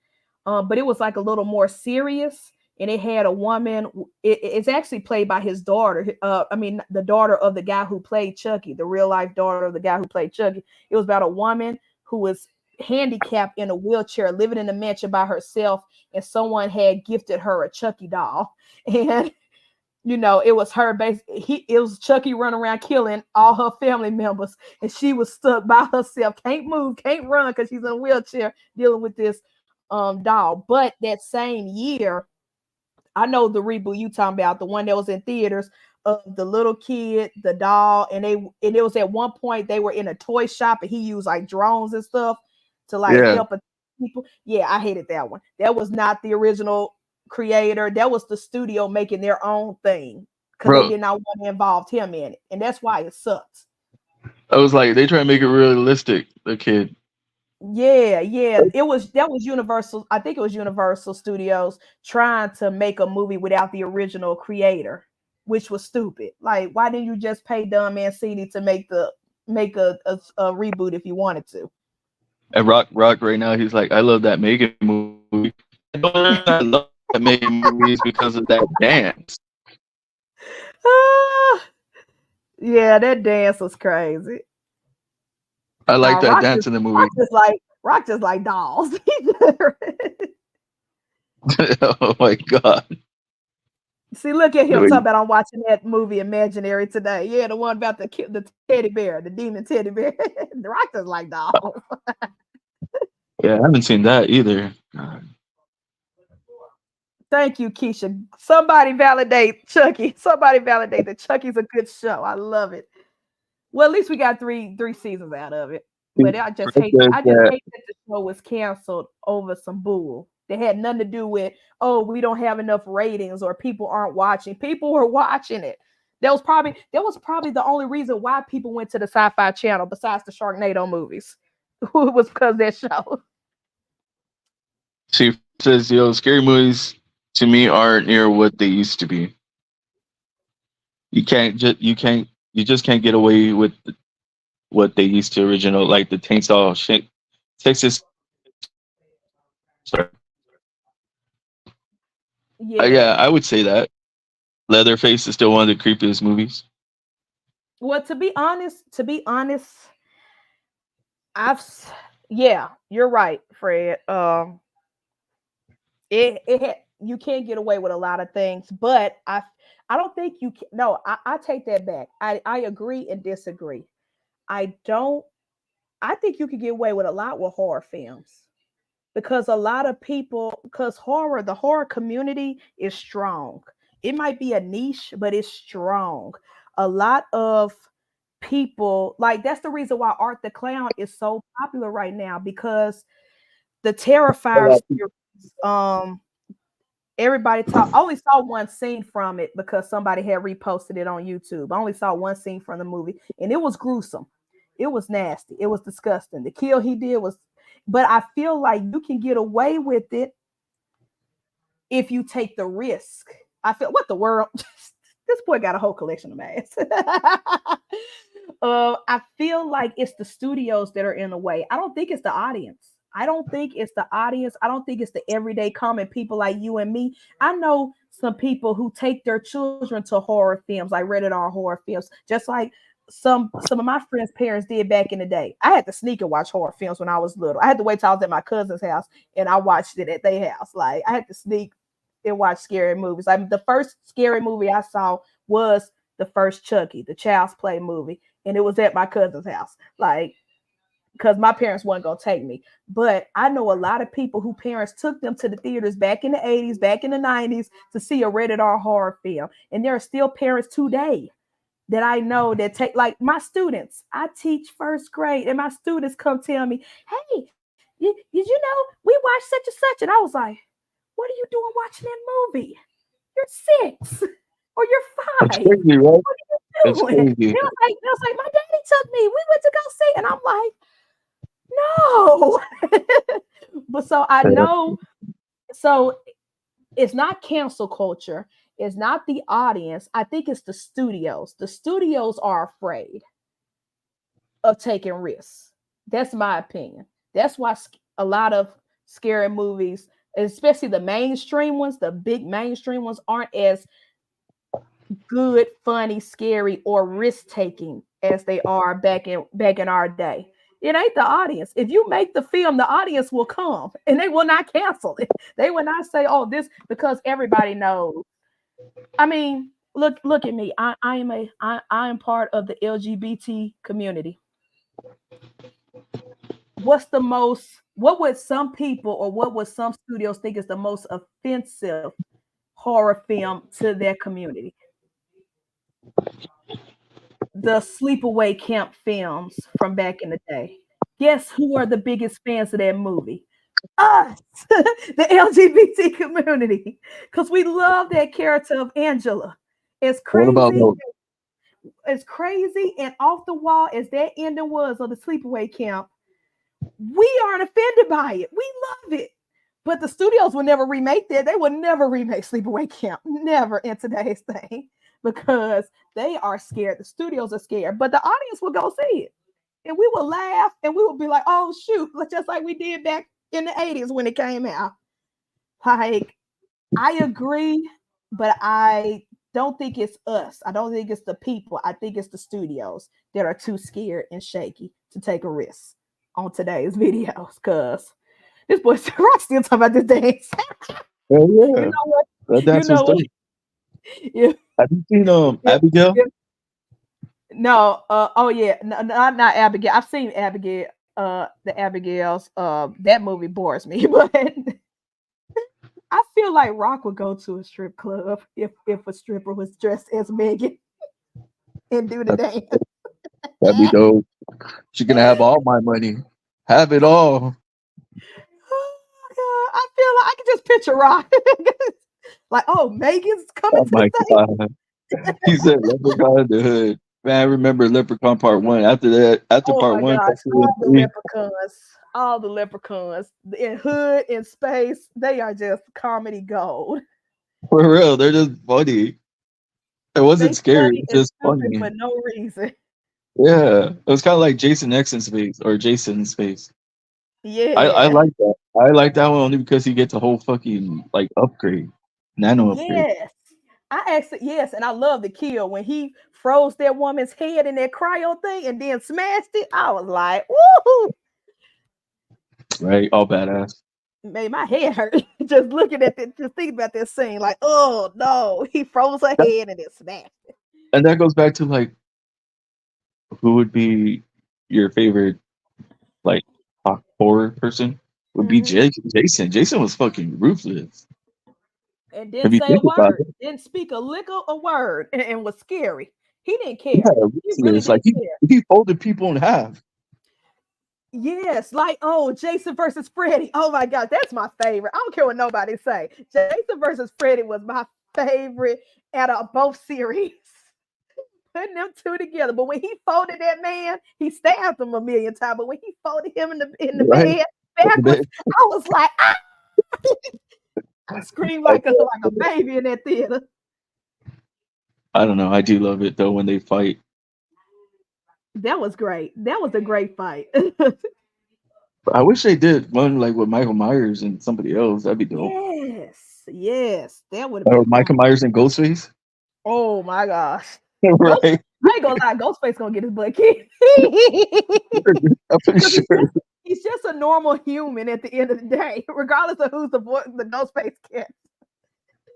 but it was like a little more serious. And it had a woman. It's actually played by his daughter. I mean, the daughter of the guy who played Chucky, the real life daughter of the guy who played Chucky. It was about a woman who was handicapped in a wheelchair, living in a mansion by herself, and someone had gifted her a Chucky doll, and it was her it was Chucky running around killing all her family members, and she was stuck by herself, can't move, can't run, because she's in a wheelchair dealing with this doll. But that same year, I know the reboot you talking about, the one that was in theaters, of the little kid, the doll, and it was at one point they were in a toy shop and he used like drones and stuff to like yeah, help people. Yeah, I hated that one. That was not the original creator. That was the studio making their own thing because they bro. did not want to involve him in it, and that's why it sucks. I was like, they try to make it realistic. The kid. Yeah, yeah. That was Universal. I think it was Universal Studios trying to make a movie without the original creator, which was stupid. Like, why didn't you just pay Don Mancini to make a reboot if you wanted to? And Rock right now, he's like, I love that Megan movie. I don't understand. I love that Megan movies because of that dance. Ah, yeah, that dance was crazy. I like Now that dance in the movie. Rock just like dolls. Oh my god. See, look at The him talking way- about I'm watching that movie Imaginary today. Yeah, the one about the teddy bear, the demon teddy bear. The Rock just like dolls. Yeah, I haven't seen that either. God. Thank you, Keisha. Somebody validate Chucky. Somebody validate that Chucky's a good show. I love it. Well, at least we got three seasons out of it. But Fred says I just that hate that the show was canceled over some bull. That had nothing to do with, oh, we don't have enough ratings or people aren't watching. People were watching it. That was probably the only reason why people went to the Sci-Fi Channel besides the Sharknado movies. It was because of that show. she says, yo, scary movies to me aren't near what they used to be. You just can't get away with what they used to original, like the Chainsaw Texas. Sorry. Yeah, Yeah. I would say that. Leatherface is still one of the creepiest movies. Well, to be honest, I've yeah, you're right, Fred. You can't get away with a lot of things, but I don't think you can. No, I take that back. I agree and disagree. I don't. I think you could get away with a lot with horror films because a lot of people because the horror community is strong. It might be a niche, but it's strong. A lot of people like that's the reason why Art the Clown is so popular right now because the Terrifier series, um everybody talk. I only saw one scene from it because somebody had reposted it on YouTube. I only saw one scene from the movie, and it was gruesome. It was nasty. It was disgusting. The kill he did was, but I feel like you can get away with it if you take the risk. I feel what the world. This boy got a whole collection of masks. I feel like it's the studios that are in the way. I don't think it's the audience. I don't think it's the audience. I don't think it's the everyday common people like you and me. I know some people who take their children to horror films, like rated R horror films, just like some of my friends' parents did back in the day. I had to sneak and watch horror films when I was little. I had to wait till I was at my cousin's house and I watched it at their house. Like I had to sneak and watch scary movies. Like the first scary movie I saw was the first Chucky, the Child's Play movie, and it was at my cousin's house. Like because my parents weren't gonna take me. But I know a lot of people who parents took them to the theaters back in the 80s, back in the 90s to see a rated R horror film. And there are still parents today that I know that take like my students. I teach first grade, and my students come tell me, "Hey, did you know we watched such and such?" And I was like, "What are you doing watching that movie? You're 6 or you're It's 5. crazy, right? What are you It's doing?" crazy. They was like, my daddy took me. We went to go see, and I'm like, no. But so I know, so it's not cancel culture. It's not the audience. I think it's the studios. The studios are afraid of taking risks. That's my opinion. That's why a lot of scary movies, especially the mainstream ones, the big mainstream ones, aren't as good, funny, scary, or risk taking as they are back in our day. It ain't the audience. If you make the film, the audience will come and they will not cancel it. They will not say, "Oh, this," because everybody knows. I mean, look at me. I am part of the LGBT community. What would some people or what would some studios think is the most offensive horror film to their community? The sleepaway camp films from back in the day. Guess who are the biggest fans of that movie? Us, the LGBT community, because we love that character of Angela. As What about crazy, as crazy and off the wall as that ending was of the sleepaway camp, We aren't offended by it. We love it. But the studios will never remake that. They will never remake Sleepaway Camp. Never in today's thing. Because they are scared. The studios are scared. But the audience will go see it. And we will laugh and we will be like, oh shoot, just like we did back in the 80s when it came out. Like, I agree, but I don't think it's us. I don't think it's the people. I think it's the studios that are too scared and shaky to take a risk on today's videos. Cause this boy Rock still talking about this dance. Hell You yeah, know what? that You dance was know what? dope. Yeah, Have you seen yeah, Abigail? yeah. No, oh yeah, no, not Abigail. I've seen Abigail, the Abigails. That movie bores me, but I feel like Rock would go to a strip club if a stripper was dressed as Megan and do the That- dance. That'd be dope. She can have all my money. Have it all. Oh God, I feel like I can just picture Rock. Like, oh, Megan's coming Oh to my the stage. god. He said Leprechaun in the Hood. Man, I remember Leprechaun Part 1. After that, after Oh Part my 1, gosh, Part 2, all and the 3, leprechauns, all the leprechauns in hood, in space, they are just comedy gold. for real, they're just funny. It wasn't They scary. funny It's and just stupid funny. for no reason. Yeah. It was kind of like Jason X in space or Jason in space. I Yeah. like that. I like that one only because he gets a whole fucking like upgrade, nano upgrade. Yes. I actually, yes, and I love the kill when he froze that woman's head in that cryo thing and then smashed it. I was like, woohoo! Right? All badass. Made my head hurt just looking at it, just thinking about this scene. Like, oh no, he froze her That, head and it smashed. and that goes back to like who would be your favorite like horror person? Would be Mhm. Jason. Jason was fucking ruthless. And If didn't you say a think about word, it, didn't speak a lick of a word, and was scary. He didn't yeah, care. He really ruthless. Like didn't care. he folded people in half. Yes, like oh, Jason versus Freddy. Oh my god, that's my favorite. I don't care what nobody say. Jason versus Freddy was my favorite out of both series. Putting them two together, but when he folded that man, he stabbed him a million times. But when he folded him in the Right? bed backwards, I was like, ah! I screamed I, like a baby in that theater. I don't know. I do love it though when they fight. That was great. That was a great fight. I wish they did one like with Michael Myers and somebody else. That'd be dope. Yes, yes, that would have Or been Michael fun. Myers and Ghostface. Oh my gosh. Ghost, Right? I ain't gonna lie, Ghostface gonna get his butt kicked. I'm pretty Because sure. he's just a normal human at the end of the day, regardless of who's the Ghostface kid.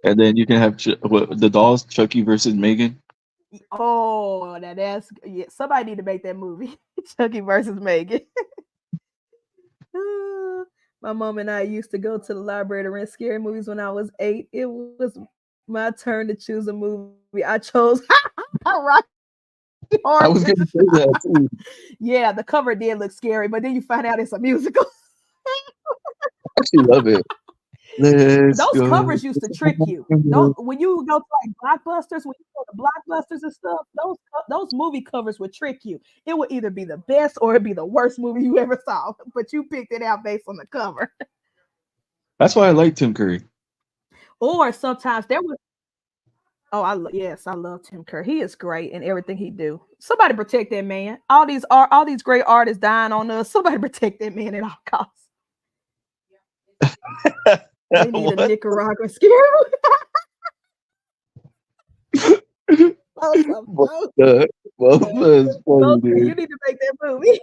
And then you can have the dolls, Chucky versus Megan. Oh, now that's yeah. Somebody need to make that movie, Chucky versus Megan. My mom and I used to go to the library to rent scary movies when I was 8. It was my turn to choose a movie. I chose Rocky I Horror was gonna Picture say Show. that too. Yeah, the cover did look scary, but then you find out it's a musical. I actually love it. Let's Those go. covers used to trick you. Those when you go to like blockbusters, when you go to blockbusters and stuff, those movie covers would trick you. It would either be the best or it'd be the worst movie you ever saw, but you picked it out based on the cover. That's why I like Tim Curry. Or sometimes there was oh, yes, I love Tim Curry. He is great in everything he do. Somebody protect that man. All these great artists dying on us. Somebody protect that man at all costs. They need a What? Nicaraguan scare. Awesome. What the? What the funny, You dude? need to make that movie.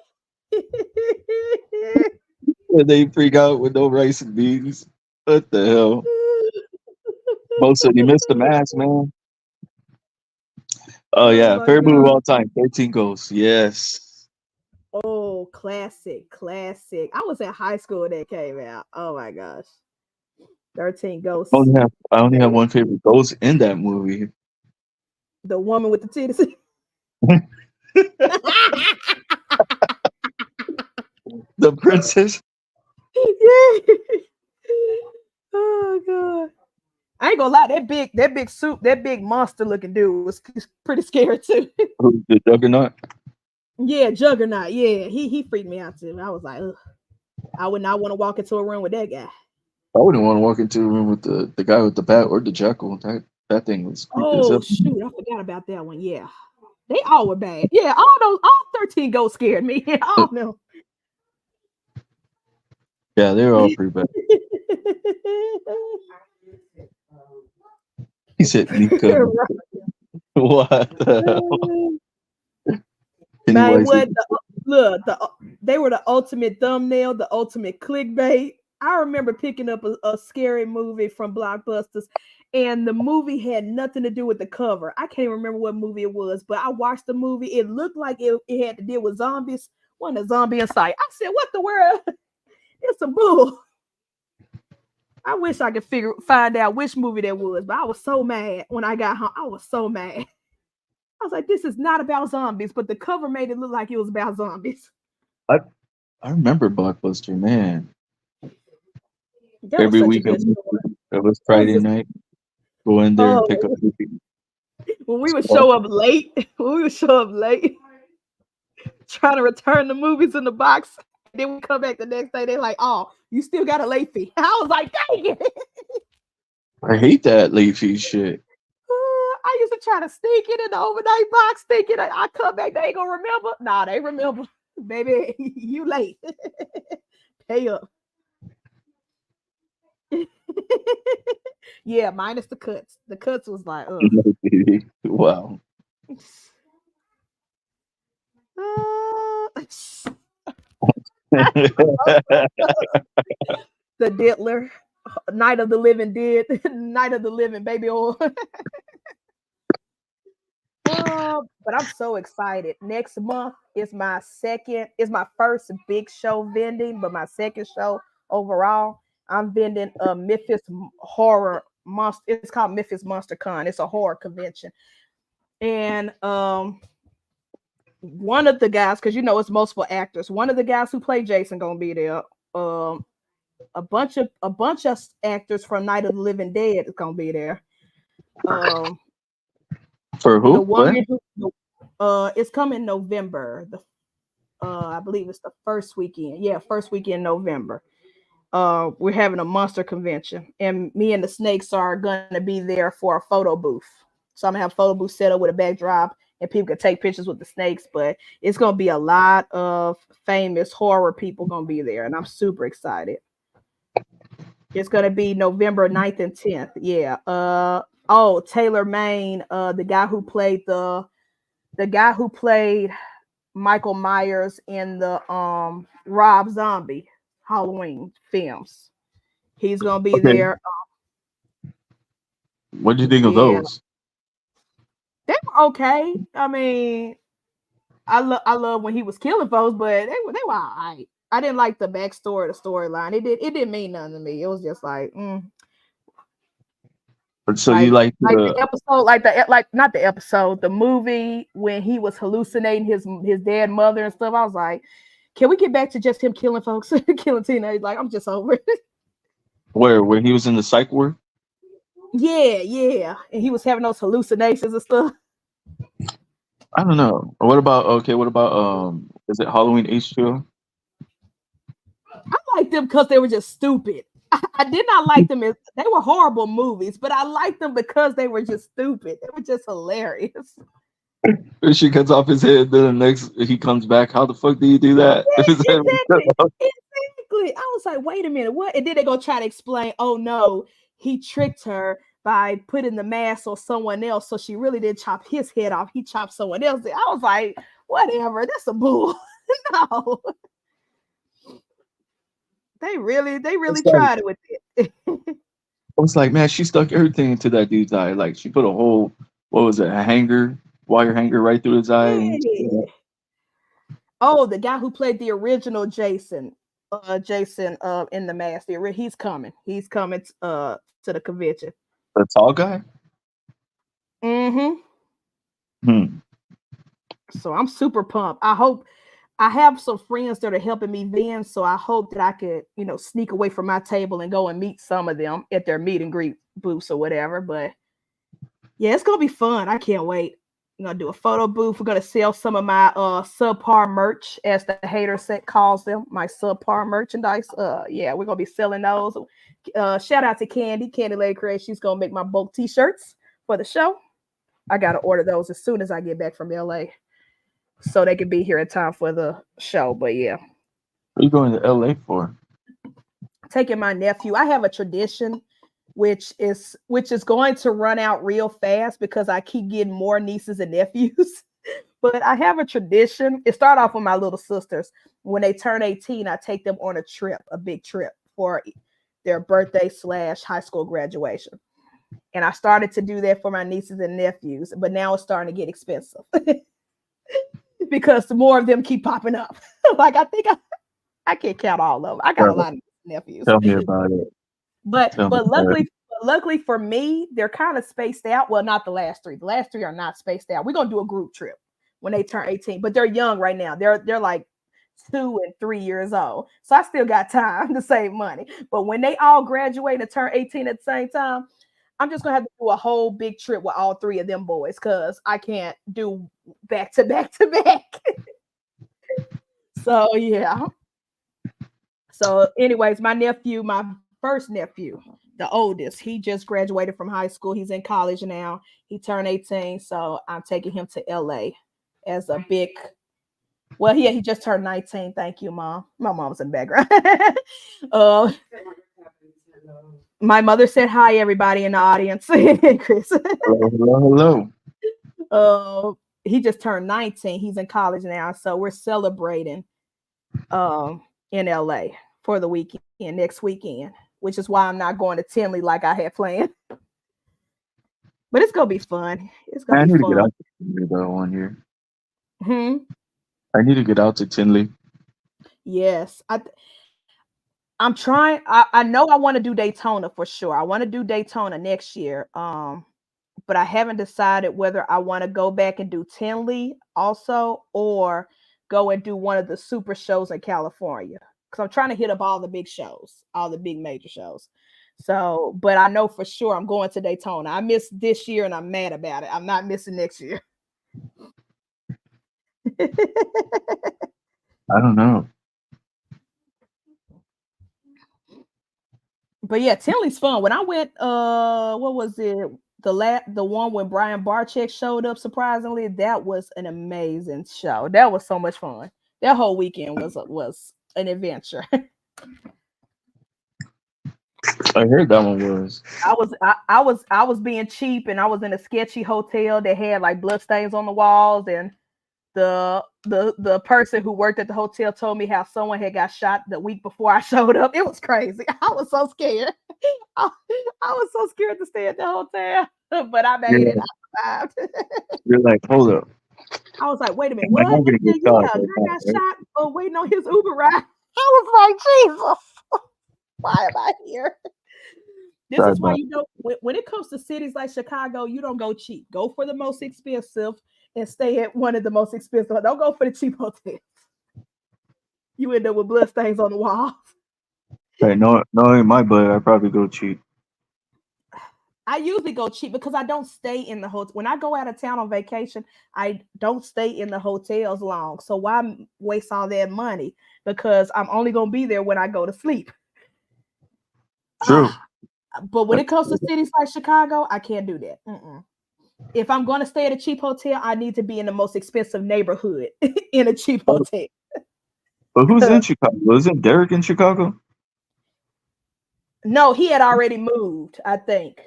And they freak out with no rice and beans. What the hell? Most said you missed the mask, man. Oh Oh yeah, my favorite movie of god. all time, 13 Ghosts. Yes. Oh, classic, classic. I was in high school when that came out. Oh my gosh. 13 Ghosts. I only have Hey, one favorite ghost in that movie. the woman with the titties. The princess. Yeah. Oh god. I ain't gonna lie, that big suit, that big monster looking dude was pretty scary too. Who's the Juggernaut? Yeah, Juggernaut. Yeah, he freaked me out too. I was like, ugh, I would not want to walk into a room with that guy. I wouldn't want to walk into a room with the guy with the bat or the jackal. That thing was creepy as Oh hell. shoot, I forgot about that one. Yeah, they all were bad. Yeah, all 13 ghosts scared me. All of them. Yeah, they were all pretty bad. He said Nika. What the hell? Man, Pennywise. what look, they were the ultimate thumbnail, the ultimate clickbait. I remember picking up a scary movie from Blockbusters, and the movie had nothing to do with the cover. I can't remember what movie it was, but I watched the movie. It looked like it had to deal with zombies. Wasn't a zombie in sight. I said, "What the world? It's a bull." I wish I could find out which movie that was, but I was so mad when I got home. I was so mad. I was like, "This is not about zombies," but the cover made it look like it was about zombies. I I remember Blockbuster, man. That was Every such a week good show. it was That was Friday just night. Go in there and pick up oh movie. when we would show up late, when we would show up late, trying to return the movies in the box. Then we come back the next day. They're like, "Oh, you still got a late fee." I was like, "Dang it!" I hate that late fee shit. I used to try to sneak it in the overnight box, thinking I come back, they ain't gonna remember. Nah, they remember, baby. You late. Pay up. Yeah, minus the cuts. The cuts was like, ugh. Wow. Uh, the Diddler, Night of the Living Dead, Night of the Living Baby Oil. But I'm so excited. Next month is my first big show vending, but my second show overall. I'm vending a Memphis horror monster. It's called Memphis Monster Con. It's a horror convention. And one of the guys, because it's multiple actors, one of the guys who play Jason gonna be there. Um a bunch of actors from Night of the Living Dead is gonna be there. Um For the who? What? woman who it's coming November. I believe it's the first weekend. Yeah, first weekend in November. We're having a monster convention, and me and the snakes are gonna be there for a photo booth. So I'm gonna have a photo booth set up with a backdrop, and people can take pictures with the snakes. But it's gonna be a lot of famous horror people gonna be there, and I'm super excited. It's gonna be November 9th and 10th. Yeah. Taylor Maine, the guy who played Michael Myers in the Rob Zombie Halloween films. He's gonna be Okay. there. What do you think of Yeah, those? they were okay. I mean, I love when he was killing folks, but they were all right. I didn't like the backstory, the storyline. It didn't mean nothing to me. It was just like, So you like like the the episode, like not the episode, the movie when he was hallucinating his dead mother and stuff. I was like, can we get back to just him killing folks, killing teenagers? Like, I'm just over it. where he was in the psych ward? Yeah, yeah. And he was having those hallucinations and stuff. I don't know. What about is it Halloween H2O? I liked them because they were just stupid. I did not like them as they were horrible movies, but I liked them because they were just stupid. They were just hilarious. She cuts off his head, then the next he comes back. How the fuck do you do that? If his head was cut Exactly. off? Exactly. I was like, wait a minute, what? And then they go try to explain, oh no, he tricked her by putting the mask on someone else. So she really didn't chop his head off. He chopped someone else. I was like, whatever, that's a bull. No. They really It's like tried it with it. I was like, man, she stuck everything into that dude's eye. Like she put a whole what was it, a hanger, wire hanger right through his eye. And Yeah. Oh, the guy who played the original Jason in the mask. He's coming. He's coming to the convention. the tall guy. Mm-hmm. Hmm. So I'm super pumped. I have some friends that are helping me then, so I hope that I could, sneak away from my table and go and meet some of them at their meet and greet booths or whatever. But yeah, it's gonna be fun. I can't wait. We're gonna do a photo booth. We're gonna sell some of my subpar merch, as the hater set calls them, my subpar merchandise. Yeah, we're gonna be selling those. Shout out to Candy Lady Creation. She's gonna make my bulk t-shirts for the show. I gotta order those as soon as I get back from LA, so they can be here in time for the show. But yeah, What are you going to LA for? taking my nephew. I have a tradition which is going to run out real fast because I keep getting more nieces and nephews. But I have a tradition. It started off with my little sisters. When they turn 18, I take them on a trip, a big trip for their birthday / high school graduation. And I started to do that for my nieces and nephews, but now it's starting to get expensive because more of them keep popping up. Like I think I can't count all of them. I got a lot of nephews. Tell me about it. But luckily for me, they're kind of spaced out. Well, not the last three. The last three are not spaced out. We're gonna do a group trip when they turn 18, but they're young right now. They're like 2 and 3 years old. So I still got time to save money. But when they all graduate and turn 18 at the same time, I'm just gonna have to do a whole big trip with all 3 of them boys because I can't do back to back to back. So yeah. So, anyways, my nephew, my first nephew, the oldest, he just graduated from high school. He's in college now. He turned 18, so I'm taking him to LA as a big. Well, yeah, he just turned 19. Thank you, Mom. My mom's in the background. My mother said hi, everybody in the audience. Chris. Hello. He just turned 19. He's in college now, so we're celebrating in LA for the weekend, next weekend, which is why I'm not going to Tinley like I had planned. But it's gonna be fun. It's gonna be fun. Get out to Tinley though one year. I need to get out to Tinley. Yes, I'm trying. I know I want to do Daytona for sure. I want to do Daytona next year. But I haven't decided whether I want to go back and do Tinley also, or go and do one of the super shows in California. Because I'm trying to hit up all the big shows, all the big major shows. So, but I know for sure I'm going to Daytona. I missed this year and I'm mad about it. I'm not missing next year. I don't know. But yeah, Tinley's fun. When I went, what was it? The one when Brian Barczyk showed up surprisingly, that was an amazing show. That was so much fun. That whole weekend was an adventure. I heard that one was. I was being cheap, and I was in a sketchy hotel that had like bloodstains on the walls, and the person who worked at the hotel told me how someone had got shot the week before I showed up. It was crazy. I was so scared. I was so scared to stay at the hotel, but I made it. I survived. You're like, hold up. I was like, wait a minute, what? Yeah, I got shot waiting on his Uber ride. I was like, Jesus, why am I here? This is why you don't. When it comes to cities like Chicago, you don't go cheap. Go for the most expensive and stay at one of the most expensive. Don't go for the cheap hotels. You end up with bloodstains on the walls. Hey, no, in my butt, I probably go cheap. I usually go cheap because I don't stay in the hotel. When I go out of town on vacation, I don't stay in the hotels long. So why waste all that money? Because I'm only going to be there when I go to sleep. True. But when it comes to cities like Chicago, I can't do that. If I'm going to stay at a cheap hotel, I need to be in the most expensive neighborhood in a cheap hotel. But who's in Chicago? Isn't Derek in Chicago? No, he had already moved, I think.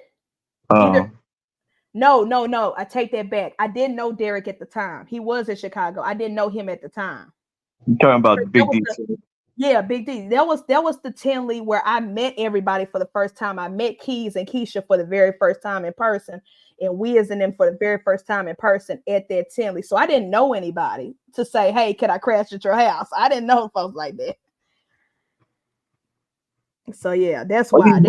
No. I take that back. I didn't know Derek at the time. He was in Chicago. I didn't know him at the time. You're talking about Big D. Yeah, Big D. That was the Tinley where I met everybody for the first time. I met Keys and Keisha for the very first time in person, and Wiz and them for the very first time in person at that Tinley. So I didn't know anybody to say, hey, can I crash at your house? I didn't know folks like that. So yeah, that's why.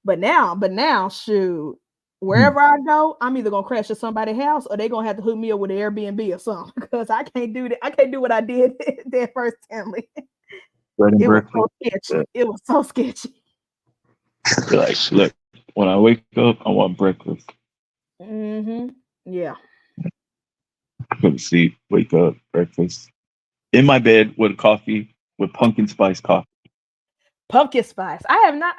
But now, shoot, wherever I go, I'm either gonna crash at somebody's house or they're gonna have to hook me up with an Airbnb or something because I can't do that. I can't do what I did that first Tinley. It was so sketchy. It was so sketchy. Like, look, when I wake up, I want breakfast. Yeah. Go to sleep, wake up, breakfast. In my bed with coffee, with pumpkin spice coffee. Pumpkin spice. I have not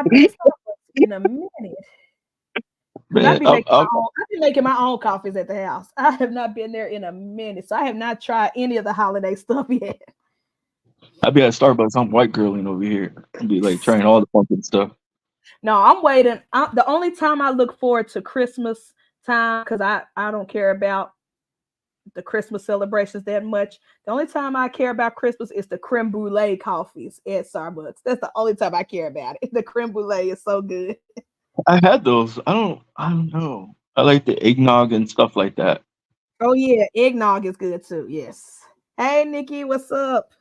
been to Starbucks in a minute. Because Man, I've been making my own coffees at the house. I have not been there in a minute. So I have not tried any of the holiday stuff yet. I be at Starbucks. I'm white girling over here. I be like trying all the pumpkin stuff. No, I'm waiting. The only time I look forward to Christmas time, because I don't care about the Christmas celebrations that much. The only time I care about Christmas is the creme brulee coffees at Starbucks. That's the only time I care about it. The creme brulee is so good. I had those. I don't know. I like the eggnog and stuff like that. Oh yeah, eggnog is good too. Yes. Hey Nikki, what's up?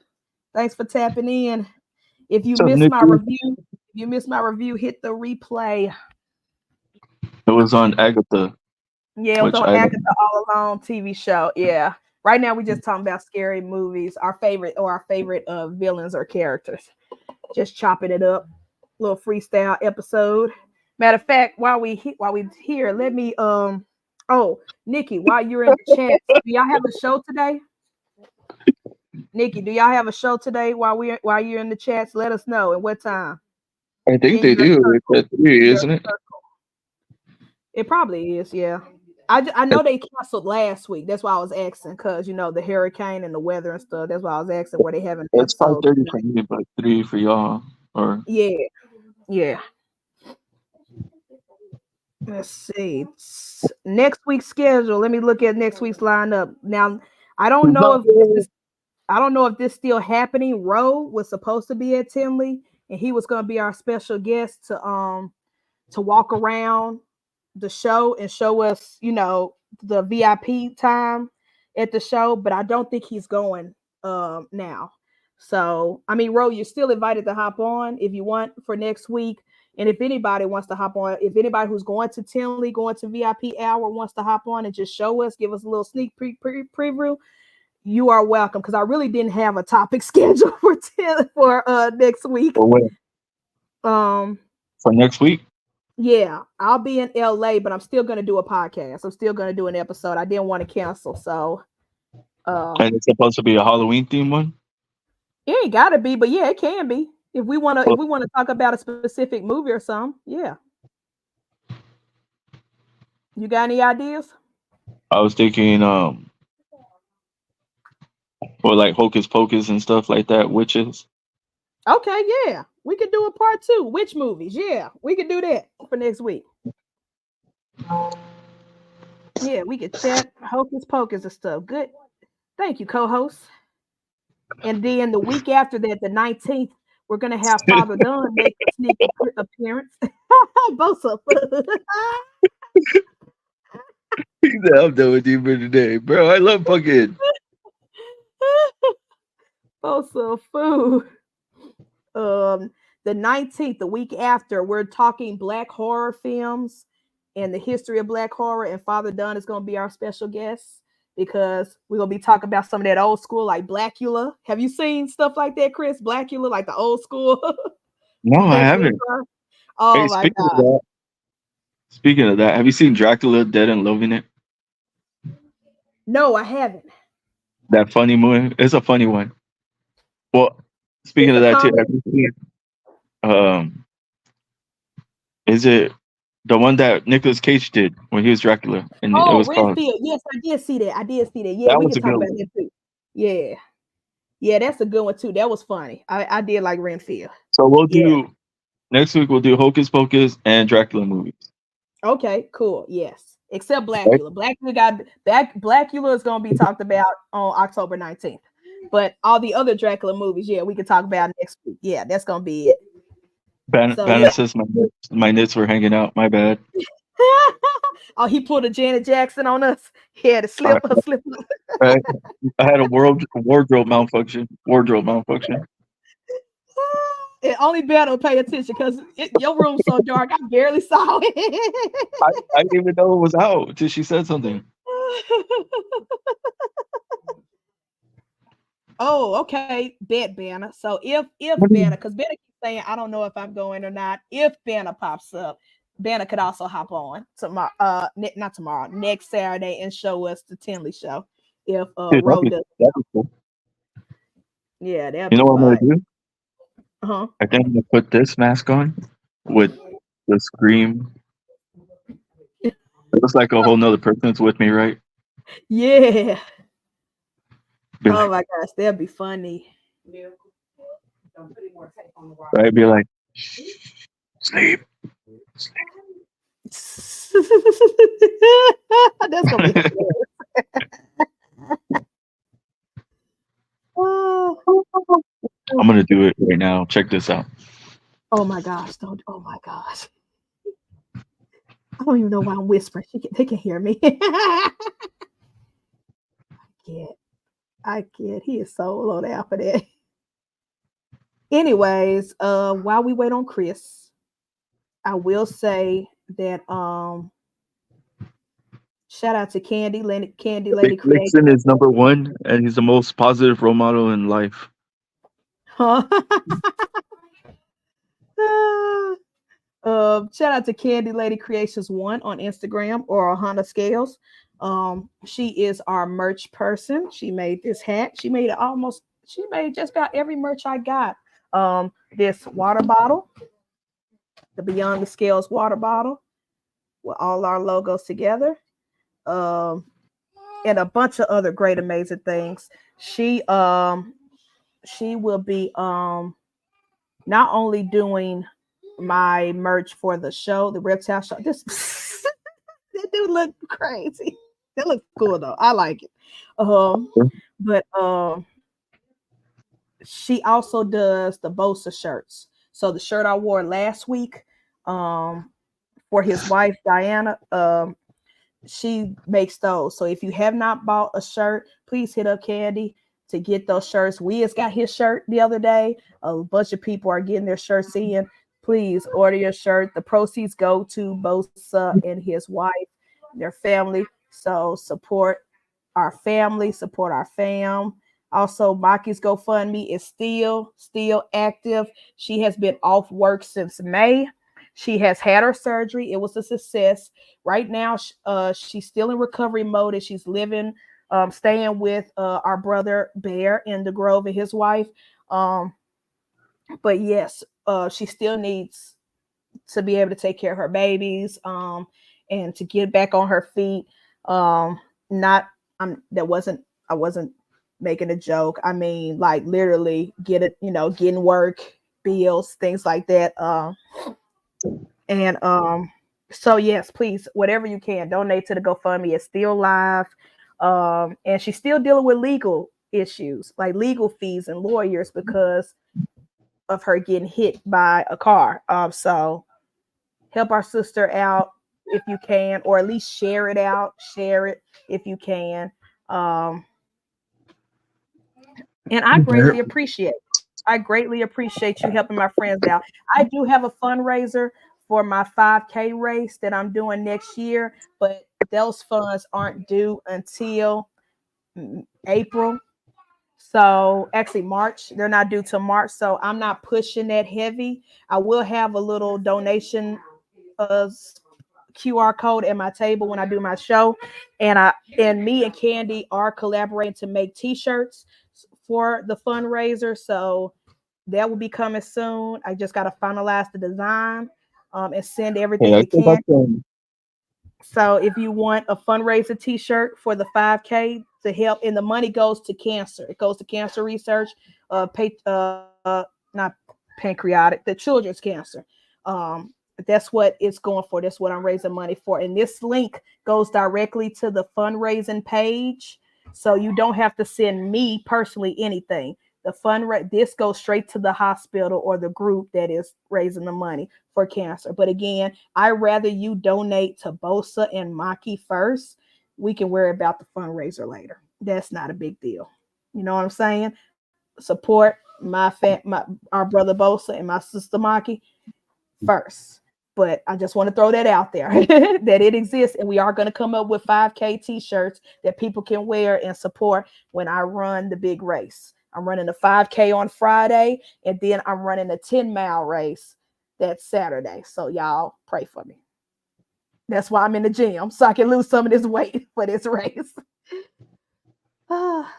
Thanks for tapping in. If you What's up, missed my Nicky? review, hit the replay. It was on Agatha, Yeah, it was which on I Agatha All Alone TV show. Yeah. Right now we just talking about scary movies, our favorite villains or characters. Just chopping it up. Little freestyle episode. Matter of fact, while we here, let me oh, Nikki, while you're in the chat, do y'all have a show today? Nikki, do y'all have a show today while you're in the chats? Let us know at what time. I think In they your do. It's at 3, your isn't it? It probably is, yeah. I know they canceled last week. That's why I was asking, because the hurricane and the weather and stuff. That's why I was asking where they having an It's episode 5:30 for tonight. me, but 3 for y'all. Or Yeah, yeah. Let's see. Next week's schedule. Let me look at next week's lineup. Now, I don't know if this is I don't know if this still happening. Roe was supposed to be at Tinley, and he was going to be our special guest to walk around the show and show us, the VIP time at the show. But I don't think he's going now. So, I mean, Roe, you're still invited to hop on if you want for next week. And if anybody wants to hop on, if anybody who's going to Tinley, going to VIP hour wants to hop on and just show us, give us a little sneak preview, you are welcome, because I really didn't have a topic scheduled for next week. when? Um, For next week? yeah, I'll be in LA, but I'm still gonna do a podcast. I'm still gonna do an episode. I didn't want to cancel, so And it's supposed to be a Halloween theme one? it ain't gotta be, but yeah, it can be. If we wanna Well, talk about a specific movie or something, yeah. You got any ideas? I was thinking, or like Hocus Pocus and stuff like that, witches. Okay, yeah. We could do a part two. Which movies? Yeah, we could do that for next week. Yeah, we could chat Hocus Pocus and stuff. Good. Thank you, co-host. And then the week after that, the 19th, we're gonna have Father Dunn make a sneak appearance. Both of them. I'm done with you for today, bro. I love fucking. Both of food. Um, the 19th, the week after, we're talking Black horror films and the history of Black horror. And Father Dunn is gonna be our special guest, because we're gonna be talking about some of that old school, like Blackula. Have you seen stuff like that, Chris? Blackula, like the old school No, I haven't. vampire. Hey, Oh my god. speaking of that, have you seen Dracula Dead and Loving It? No, I haven't. That funny movie? It's a funny one. Well, speaking It's of a that too, have comedy. you seen, um, is it the one that Nicolas Cage did when he was Dracula? And it Oh, was called, Renfield. Yes, I did see that. I did see that. Yeah, that we was could a talk good about one. that too. Yeah. Yeah, that's a good one too. That was funny. I did like Renfield. So we'll Yeah. do, next week we'll do Hocus Pocus and Dracula movies. Okay, cool. Yes. Except Right? Blackula. Blackula is gonna be talked about on October 19th. But all the other Dracula movies, yeah, we can talk about next week. Yeah, that's gonna be it. So Banner yeah. says my nits were hanging out. My bad. Oh, he pulled a Janet Jackson on us. He had to I, slip. I, I had a wardrobe malfunction. Wardrobe malfunction. It only better pay attention, because your room's so dark. I barely saw it. I didn't even know it was out until she said something. Oh, okay. Bet Banner. So if What do you- Banner, because Banner keeps saying, I don't know if I'm going or not. If Banner pops up, Banner could also hop on tomorrow, not tomorrow, next Saturday, and show us the Tinley show. If Dude, Ro does, that'd be cool. yeah, that'd You be know what I'm gonna fun. do? Uh-huh. I think I'm gonna put this mask on with the scream. It looks like a whole nother person's with me, right? Yeah. Be Oh like, my gosh, that'd be funny. right? Be like, sleep. That's gonna be hilarious. Oh, I'm gonna do it right now. Check this out. oh my gosh, don't oh my gosh. I don't even know why I'm whispering. They can hear me. I can't. I can't. He is so low down for that. Anyways, while we wait on Chris, I will say that shout out to Candy Lady Big Creation. Nixon is number one, and he's the most positive role model in life. Huh? Shout out to Candy Lady Creations 1 on Instagram or Honda Scales. She is our merch person. She made this hat. She made just about every merch I got. This water bottle, the Beyond the Scales water bottle with all our logos together. And a bunch of other great, amazing things. She will be not only doing my merch for the show, the Reptile Show. This that dude look crazy. That looks cool though. I like it. But she also does the Bosa shirts. So the shirt I wore last week, for his wife Diana, she makes those. So if you have not bought a shirt, please hit up Candy to get those shirts. Wiz got his shirt the other day. A bunch of people are getting their shirts in. Please order your shirt. The proceeds go to Bosa and his wife, their family. So support our family, support our fam. Also, Maki's GoFundMe is still active. She has been off work since May. She has had her surgery. It was a success. Right now, she's still in recovery mode, and she's living, staying with our brother Bear in the Grove and his wife. But yes, she still needs to be able to take care of her babies, and to get back on her feet. Not that wasn't I wasn't making a joke. I mean, like literally getting work, bills, things like that. And so yes, please, whatever you can, donate to the GoFundMe. It's still live. And she's still dealing with legal issues, like legal fees and lawyers because of her getting hit by a car. So help our sister out if you can, or at least share it out. Share it if you can. And I greatly appreciate you helping my friends out. I do have a fundraiser for my 5K race that I'm doing next year, but those funds aren't due until April. So actually March, they're not due till March. So I'm not pushing that heavy. I will have a little donation QR code at my table when I do my show. And me and Candy are collaborating to make t-shirts for the fundraiser. So that will be coming soon. I just got to finalize the design, and send everything Hey, I to think Candy. that's So if you want a fundraiser t-shirt for the 5K to help, and the money goes to cancer. It goes to cancer research, not pancreatic, the children's cancer. That's what it's going for. That's what I'm raising money for. And this link goes directly to the fundraising page. So you don't have to send me personally anything. This goes straight to the hospital or the group that is raising the money for cancer. But again, I rather you donate to Bosa and Maki first. We can worry about the fundraiser later. That's not a big deal. You know what I'm saying? Support our brother Bosa and my sister Maki first. But I just want to throw that out there that it exists, and we are going to come up with 5K t-shirts that people can wear and support when I run the big race. I'm running a 5K on Friday, and then I'm running a 10-mile race that Saturday. So y'all pray for me. That's why I'm in the gym so I can lose some of this weight for this race.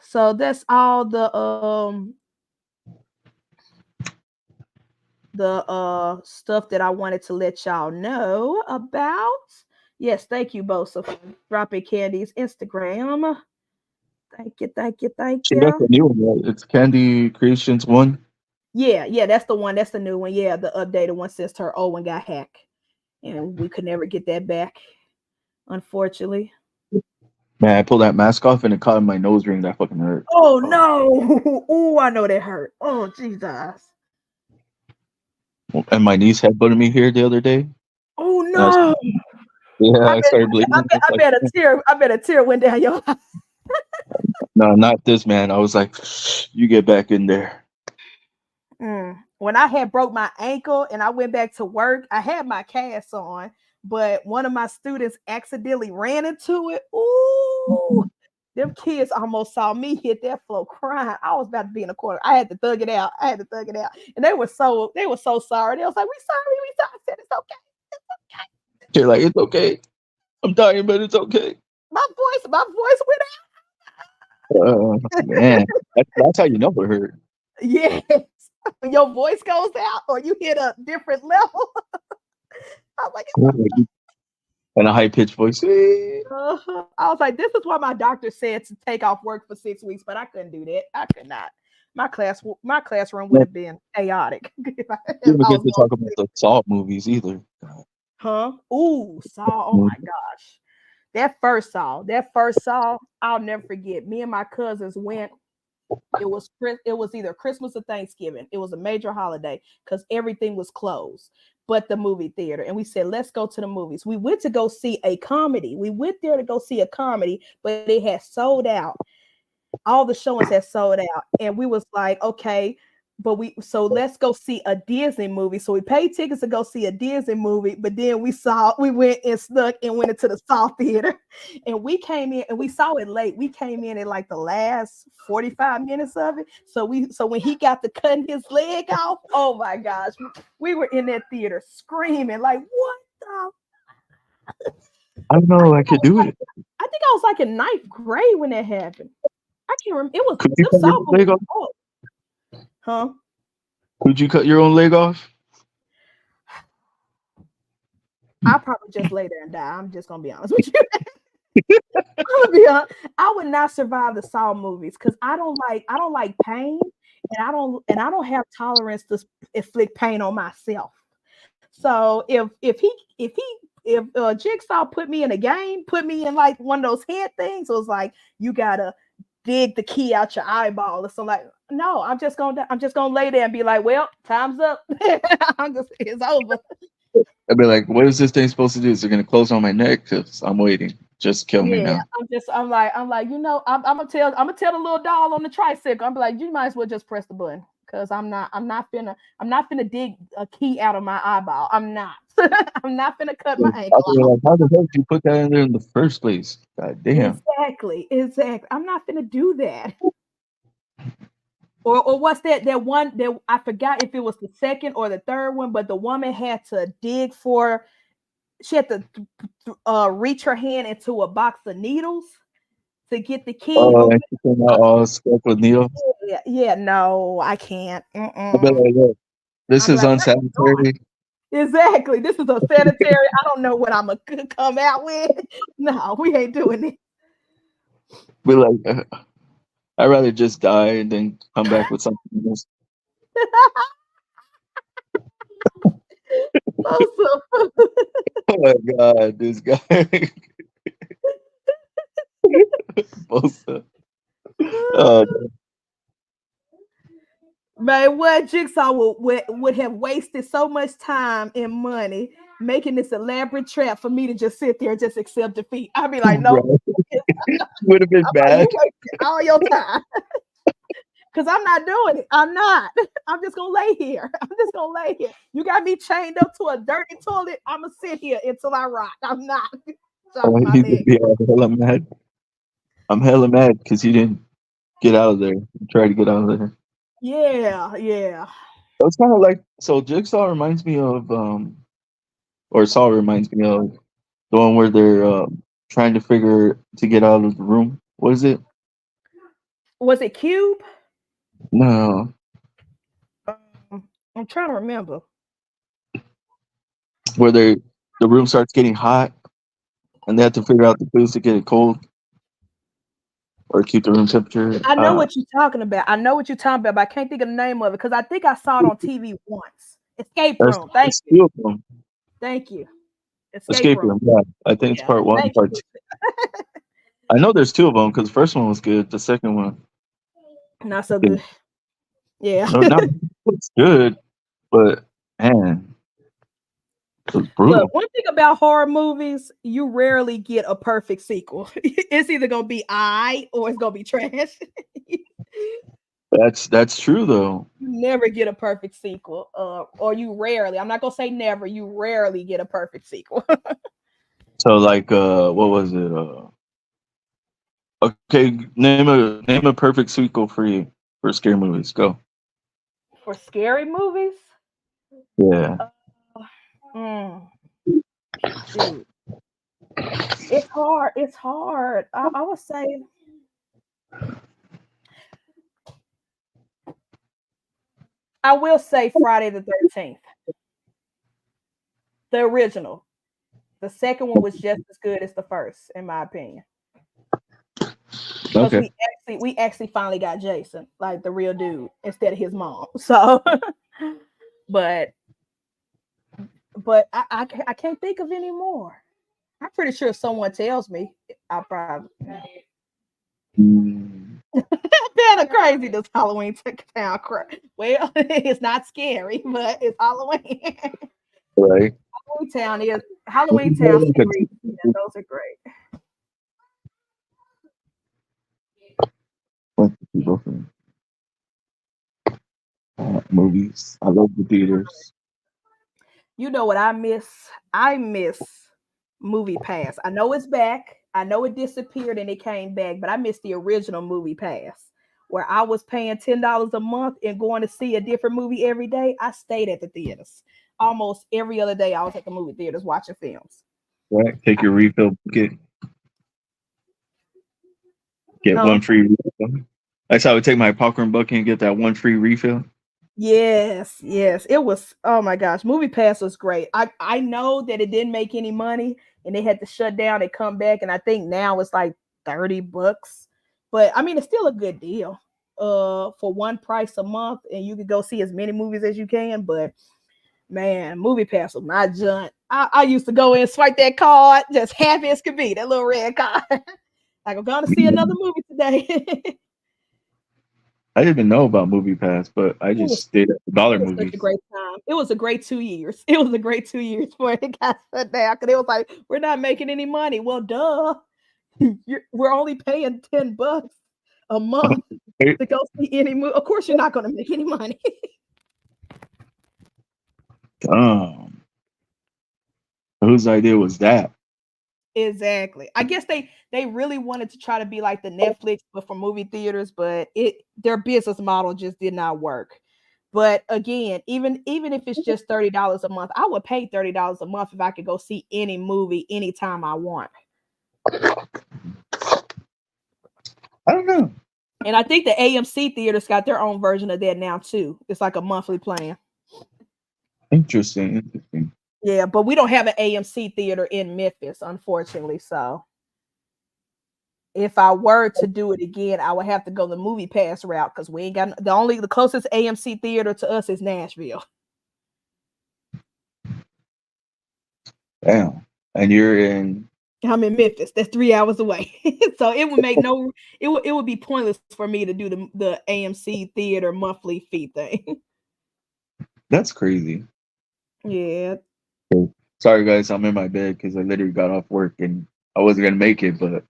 So that's all the stuff that I wanted to let y'all know about. Yes, thank you, Bosa, for dropping Candy's Instagram. Thank you, thank you, thank She got you. the new one, right? It's Candy Creations 1. Yeah, yeah, that's the one. That's the new one. Yeah, the updated one since her old one got hacked. And we could never get that back, unfortunately. Man, I pulled that mask off and it caught in my nose ring. That fucking hurt. Oh Oh. no. Oh, I know that hurt. Oh Jesus. And my niece headbutted me here the other day. Oh And I was, no. yeah, I I bet started bleeding. I was I like, bet a tear. I bet a tear went down your eye. no, not this man. I was like, you get back in there. When I had broke my ankle and I went back to work, I had my cast on, but one of my students accidentally ran into it. Ooh, them kids almost saw me hit that floor crying. I was about to be in the corner. I had to thug it out. I had to thug it out. And they were so sorry. They was like, we sorry, we sorry. I said, it's okay. You're like, it's okay. I'm dying, but it's okay. My voice went Man, that's how you know it hurt. out. Yes. When your voice goes out or you hit a different level. I'm like, And a high pitched voice. "Eh." I was like, this is why my doctor said to take off work for 6 weeks, but I couldn't do that. I could not. My classroom would No, have been chaotic if you I ever get was to going talk to about sleep. the Salt movies either. Huh? Ooh, Saw. Oh my gosh. That first Saw, I'll never forget. Me and my cousins went. It was either Christmas or Thanksgiving. It was a major holiday because everything was closed but the movie theater. And we said, let's go to the movies. We went to go see a comedy. We went there to go see a comedy, but it had sold out. All the showings had sold out. And we was like, okay, but let's go see a Disney movie. So we paid tickets to go see a Disney movie, but then we went and snuck and went into the Saw theater. And we came in and we saw it late. We came in at like the last 45 minutes of it. So when he got to cutting his leg off, oh my gosh, we were in that theater screaming, like, what the I don't know. I could do it. I think I was like in ninth grade when that happened. I can't remember. It was Could you them cut your Saw own movies leg off? was old. Huh? Could you cut your own leg off? I'll probably just lay there and die. I'm just gonna be honest with you. I'm gonna be honest. I would not survive the Saw movies because I don't like pain, and I don't have tolerance to inflict pain on myself. So if Jigsaw put me in a game, put me in like one of those head things, it was like you gotta dig the key out your eyeball or something. Like, no, I'm just gonna lay there and be like, well, time's up. It's over. I'd be like, what is this thing supposed to do? Is it going to close on my neck? Because I'm waiting. Just kill me Yeah, now. I'm like, I'm gonna tell the little doll on the tricycle. I'm like, you might as well just press the button because I'm not finna dig a key out of my eyeball. I'm not. I'm not finna cut my I'll ankle be off. like, how the hell did you put that in there in the first place? God damn. Exactly. I'm not finna do that. Or what's that one that I forgot if it was the second or the third one, but the woman had to dig for she had to reach her hand into a box of needles to get the key Oh, open. and she came out all stuck with needles. Yeah, yeah, no, I can't. I'll be like, look, this I'm is like, where you going? unsanitary. Exactly. This is a sanitary. I don't know what I'm gonna come out with. No, we ain't doing it. Be like, I'd rather just die and then come back with something else. Awesome. Oh my god, this guy. Bosa. Oh, Man, what Jigsaw would have wasted so much time and money making this elaborate trap for me to just sit there and just accept defeat. I'd be like, nope. bro, would have been I'm like, bad. you wasted all your time. Cause I'm not doing it. I'm not. I'm just gonna lay here. I'm just gonna lay here. You got me chained up to a dirty toilet. I'm gonna sit here until I rot. I'm not Oh, dropping my he's gonna leg. be all hella mad. I'm hella mad because he didn't get out of there. Try to get out of there. Yeah, yeah. It's kind of like so. Jigsaw reminds me of or Saw reminds me of The one where they're trying to figure to get out of the room. What is it? Was it Cube? No, I'm trying to remember. where the room starts getting hot and they have to figure out the foods to get it cold or keep the room temperature. I know what you're talking about. I know what you're talking about, but I can't think of the name of it because I think I saw it on TV once. Escape Room. Thank There's you. two of them. Thank you. Escape Escape Room. room. Yeah, I think it's Yeah. part one, Thank part you. two. I know there's two of them because the first one was good. The second one, Not so good. Yeah. no, not it's good, but man, it was Look, brutal. one thing about horror movies, you rarely get a perfect sequel. It's either gonna be I or it's gonna be trash. You That's true though. never get a perfect sequel. Or you rarely, I'm not gonna say never, you rarely get a perfect sequel. So like, what was it? Okay, name a perfect sequel for you for scary movies. Go. For scary movies, Yeah. uh, mm, shoot. It's hard. It's hard. I would say I will say Friday the 13th. The original. The second one was just as good as the first, in my opinion. Because Okay. we actually finally got Jason, like the real dude, instead of his mom. So but I can't think of any more. I'm pretty sure if someone tells me, I probably Mm, kind of crazy. Does Halloween town crazy? Well, it's not scary, but it's Halloween. right. Halloween Town series. Yeah, those are great. Movies. I love the theaters. You know what I miss? I miss Movie Pass. I know it's back. I know it disappeared and it came back, but I miss the original Movie Pass where I was paying $10 a month and going to see a different movie every day. I stayed at the theaters. Almost every other day I was at the movie theaters watching films. Right. Take your refill bucket. Get Huh? one free refill. That's how I would take my popcorn bucket and get that one free refill. Yes, yes. It was, oh my gosh, Movie Pass was great. I know that it didn't make any money and they had to shut down and come back, and I think now it's like $30. But I mean it's still a good deal. For one price a month, and you could go see as many movies as you can. But man, Movie Pass was my junk. I used to go in, swipe that card, just happy as could be, that little red card. Like I'm gonna see another movie today. I didn't even know about Movie Pass, but I It was just stayed at the dollar It was such a movies. great time. It was a great 2 years. It was a great 2 years before it got shut down, 'cause it was like, "We're not making any money." Well, duh. We're only paying $10 a month Hey, to go see any movie. Of course, you're not gonna make any money. um, whose idea was that? Exactly. I guess they really wanted to try to be like the Netflix, but for movie theaters, but their business model just did not work. But again, even if it's just $30 a month, I would pay $30 a month if I could go see any movie anytime I want. I don't know. And I think the AMC theaters got their own version of that now too. It's like a monthly plan. Interesting. Interesting. Yeah, but we don't have an AMC theater in Memphis, unfortunately. So if I were to do it again, I would have to go the Movie Pass route because we ain't got the closest AMC theater to us is Nashville. Damn. And you're in. I'm in Memphis. That's 3 hours away. So it would make no it would be pointless for me to do the AMC theater monthly fee thing. That's crazy. Yeah. Okay. Sorry, guys. I'm in my bed because I literally got off work and I wasn't gonna make it, but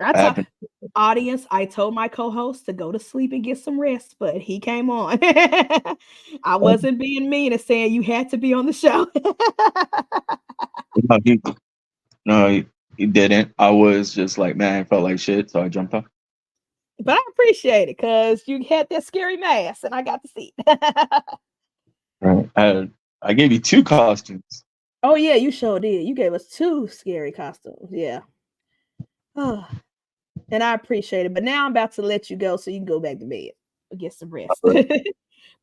I I talk happened. audience, I told my co-host to go to sleep and get some rest, but he came on. I wasn't being mean and saying you had to be on the show. No, he didn't. I was just like, man, I felt like shit, so I jumped off. But I appreciate it because you had that scary mask and I got to see it. Right. I gave you two costumes. Oh yeah, you sure did. You gave us 2 scary costumes. Yeah. Oh, and I appreciate it. But now I'm about to let you go so you can go back to bed or get some rest.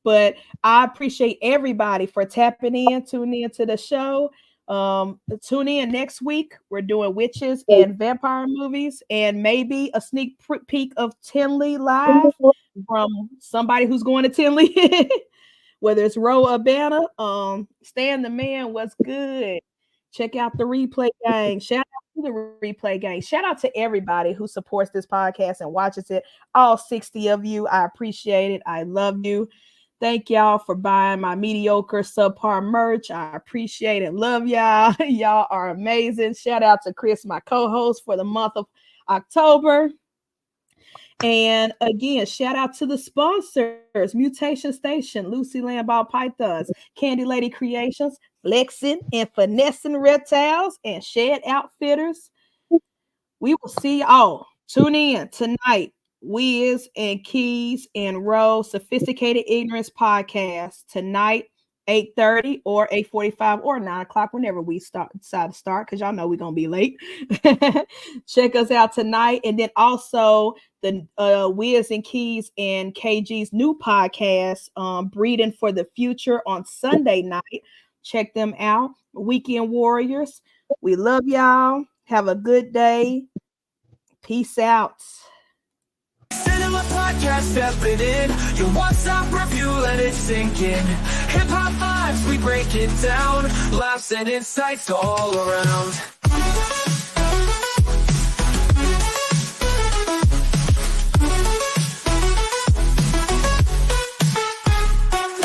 But I appreciate everybody for tapping in, tuning in to the show. Tune in next week. We're doing witches and vampire movies, and maybe a sneak peek of Tinley live from somebody who's going to Tinley. Whether it's Ro or Banner, Stan the Man was good. Check out the replay gang. Shout out to the replay gang. Shout out to everybody who supports this podcast and watches it. All 60 of you. I appreciate it. I love you. Thank y'all for buying my mediocre subpar merch. I appreciate it. Love y'all. Y'all are amazing. Shout out to Chris, my co-host for the month of October. And again, shout out to the sponsors: Mutation Station, Lucy Lamball Pythons, Candy Lady Creations, Flexing and Finessing Reptiles, and Shed Outfitters. We will see y'all. Tune in tonight. Wiz and Keys and Ro Sophisticated Ignorance Podcast tonight, 8:30 or 8:45 or 9 o'clock, whenever we decide to start, because y'all know we're gonna be late. Check us out tonight. And then also the Wiz and Keys and KG's new podcast, Breeding for the Future, on Sunday night. Check them out. Weekend Warriors. We love y'all. Have a good day. Peace out. Cinema podcast stepping in. Your one-stop review, let it sink in. Hip-hop vibes, we break it down. Laughs and insights all around.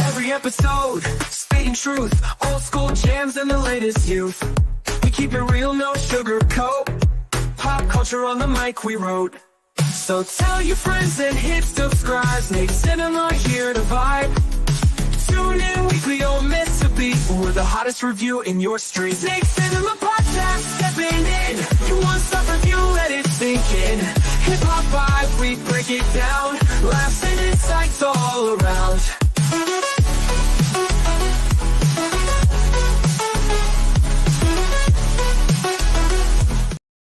Every episode, spitting truth. Old school jams and the latest youth. We keep it real, no sugarcoat. Pop culture on the mic we wrote. So tell your friends and hit subscribe. Snake Cinema here to vibe. Tune in weekly, don't miss a beat. We're the hottest review in your street. Snake Cinema podcast, stepping in. You want stop review, let it sink in. Hip hop vibe, we break it down. Laughs and insights all around.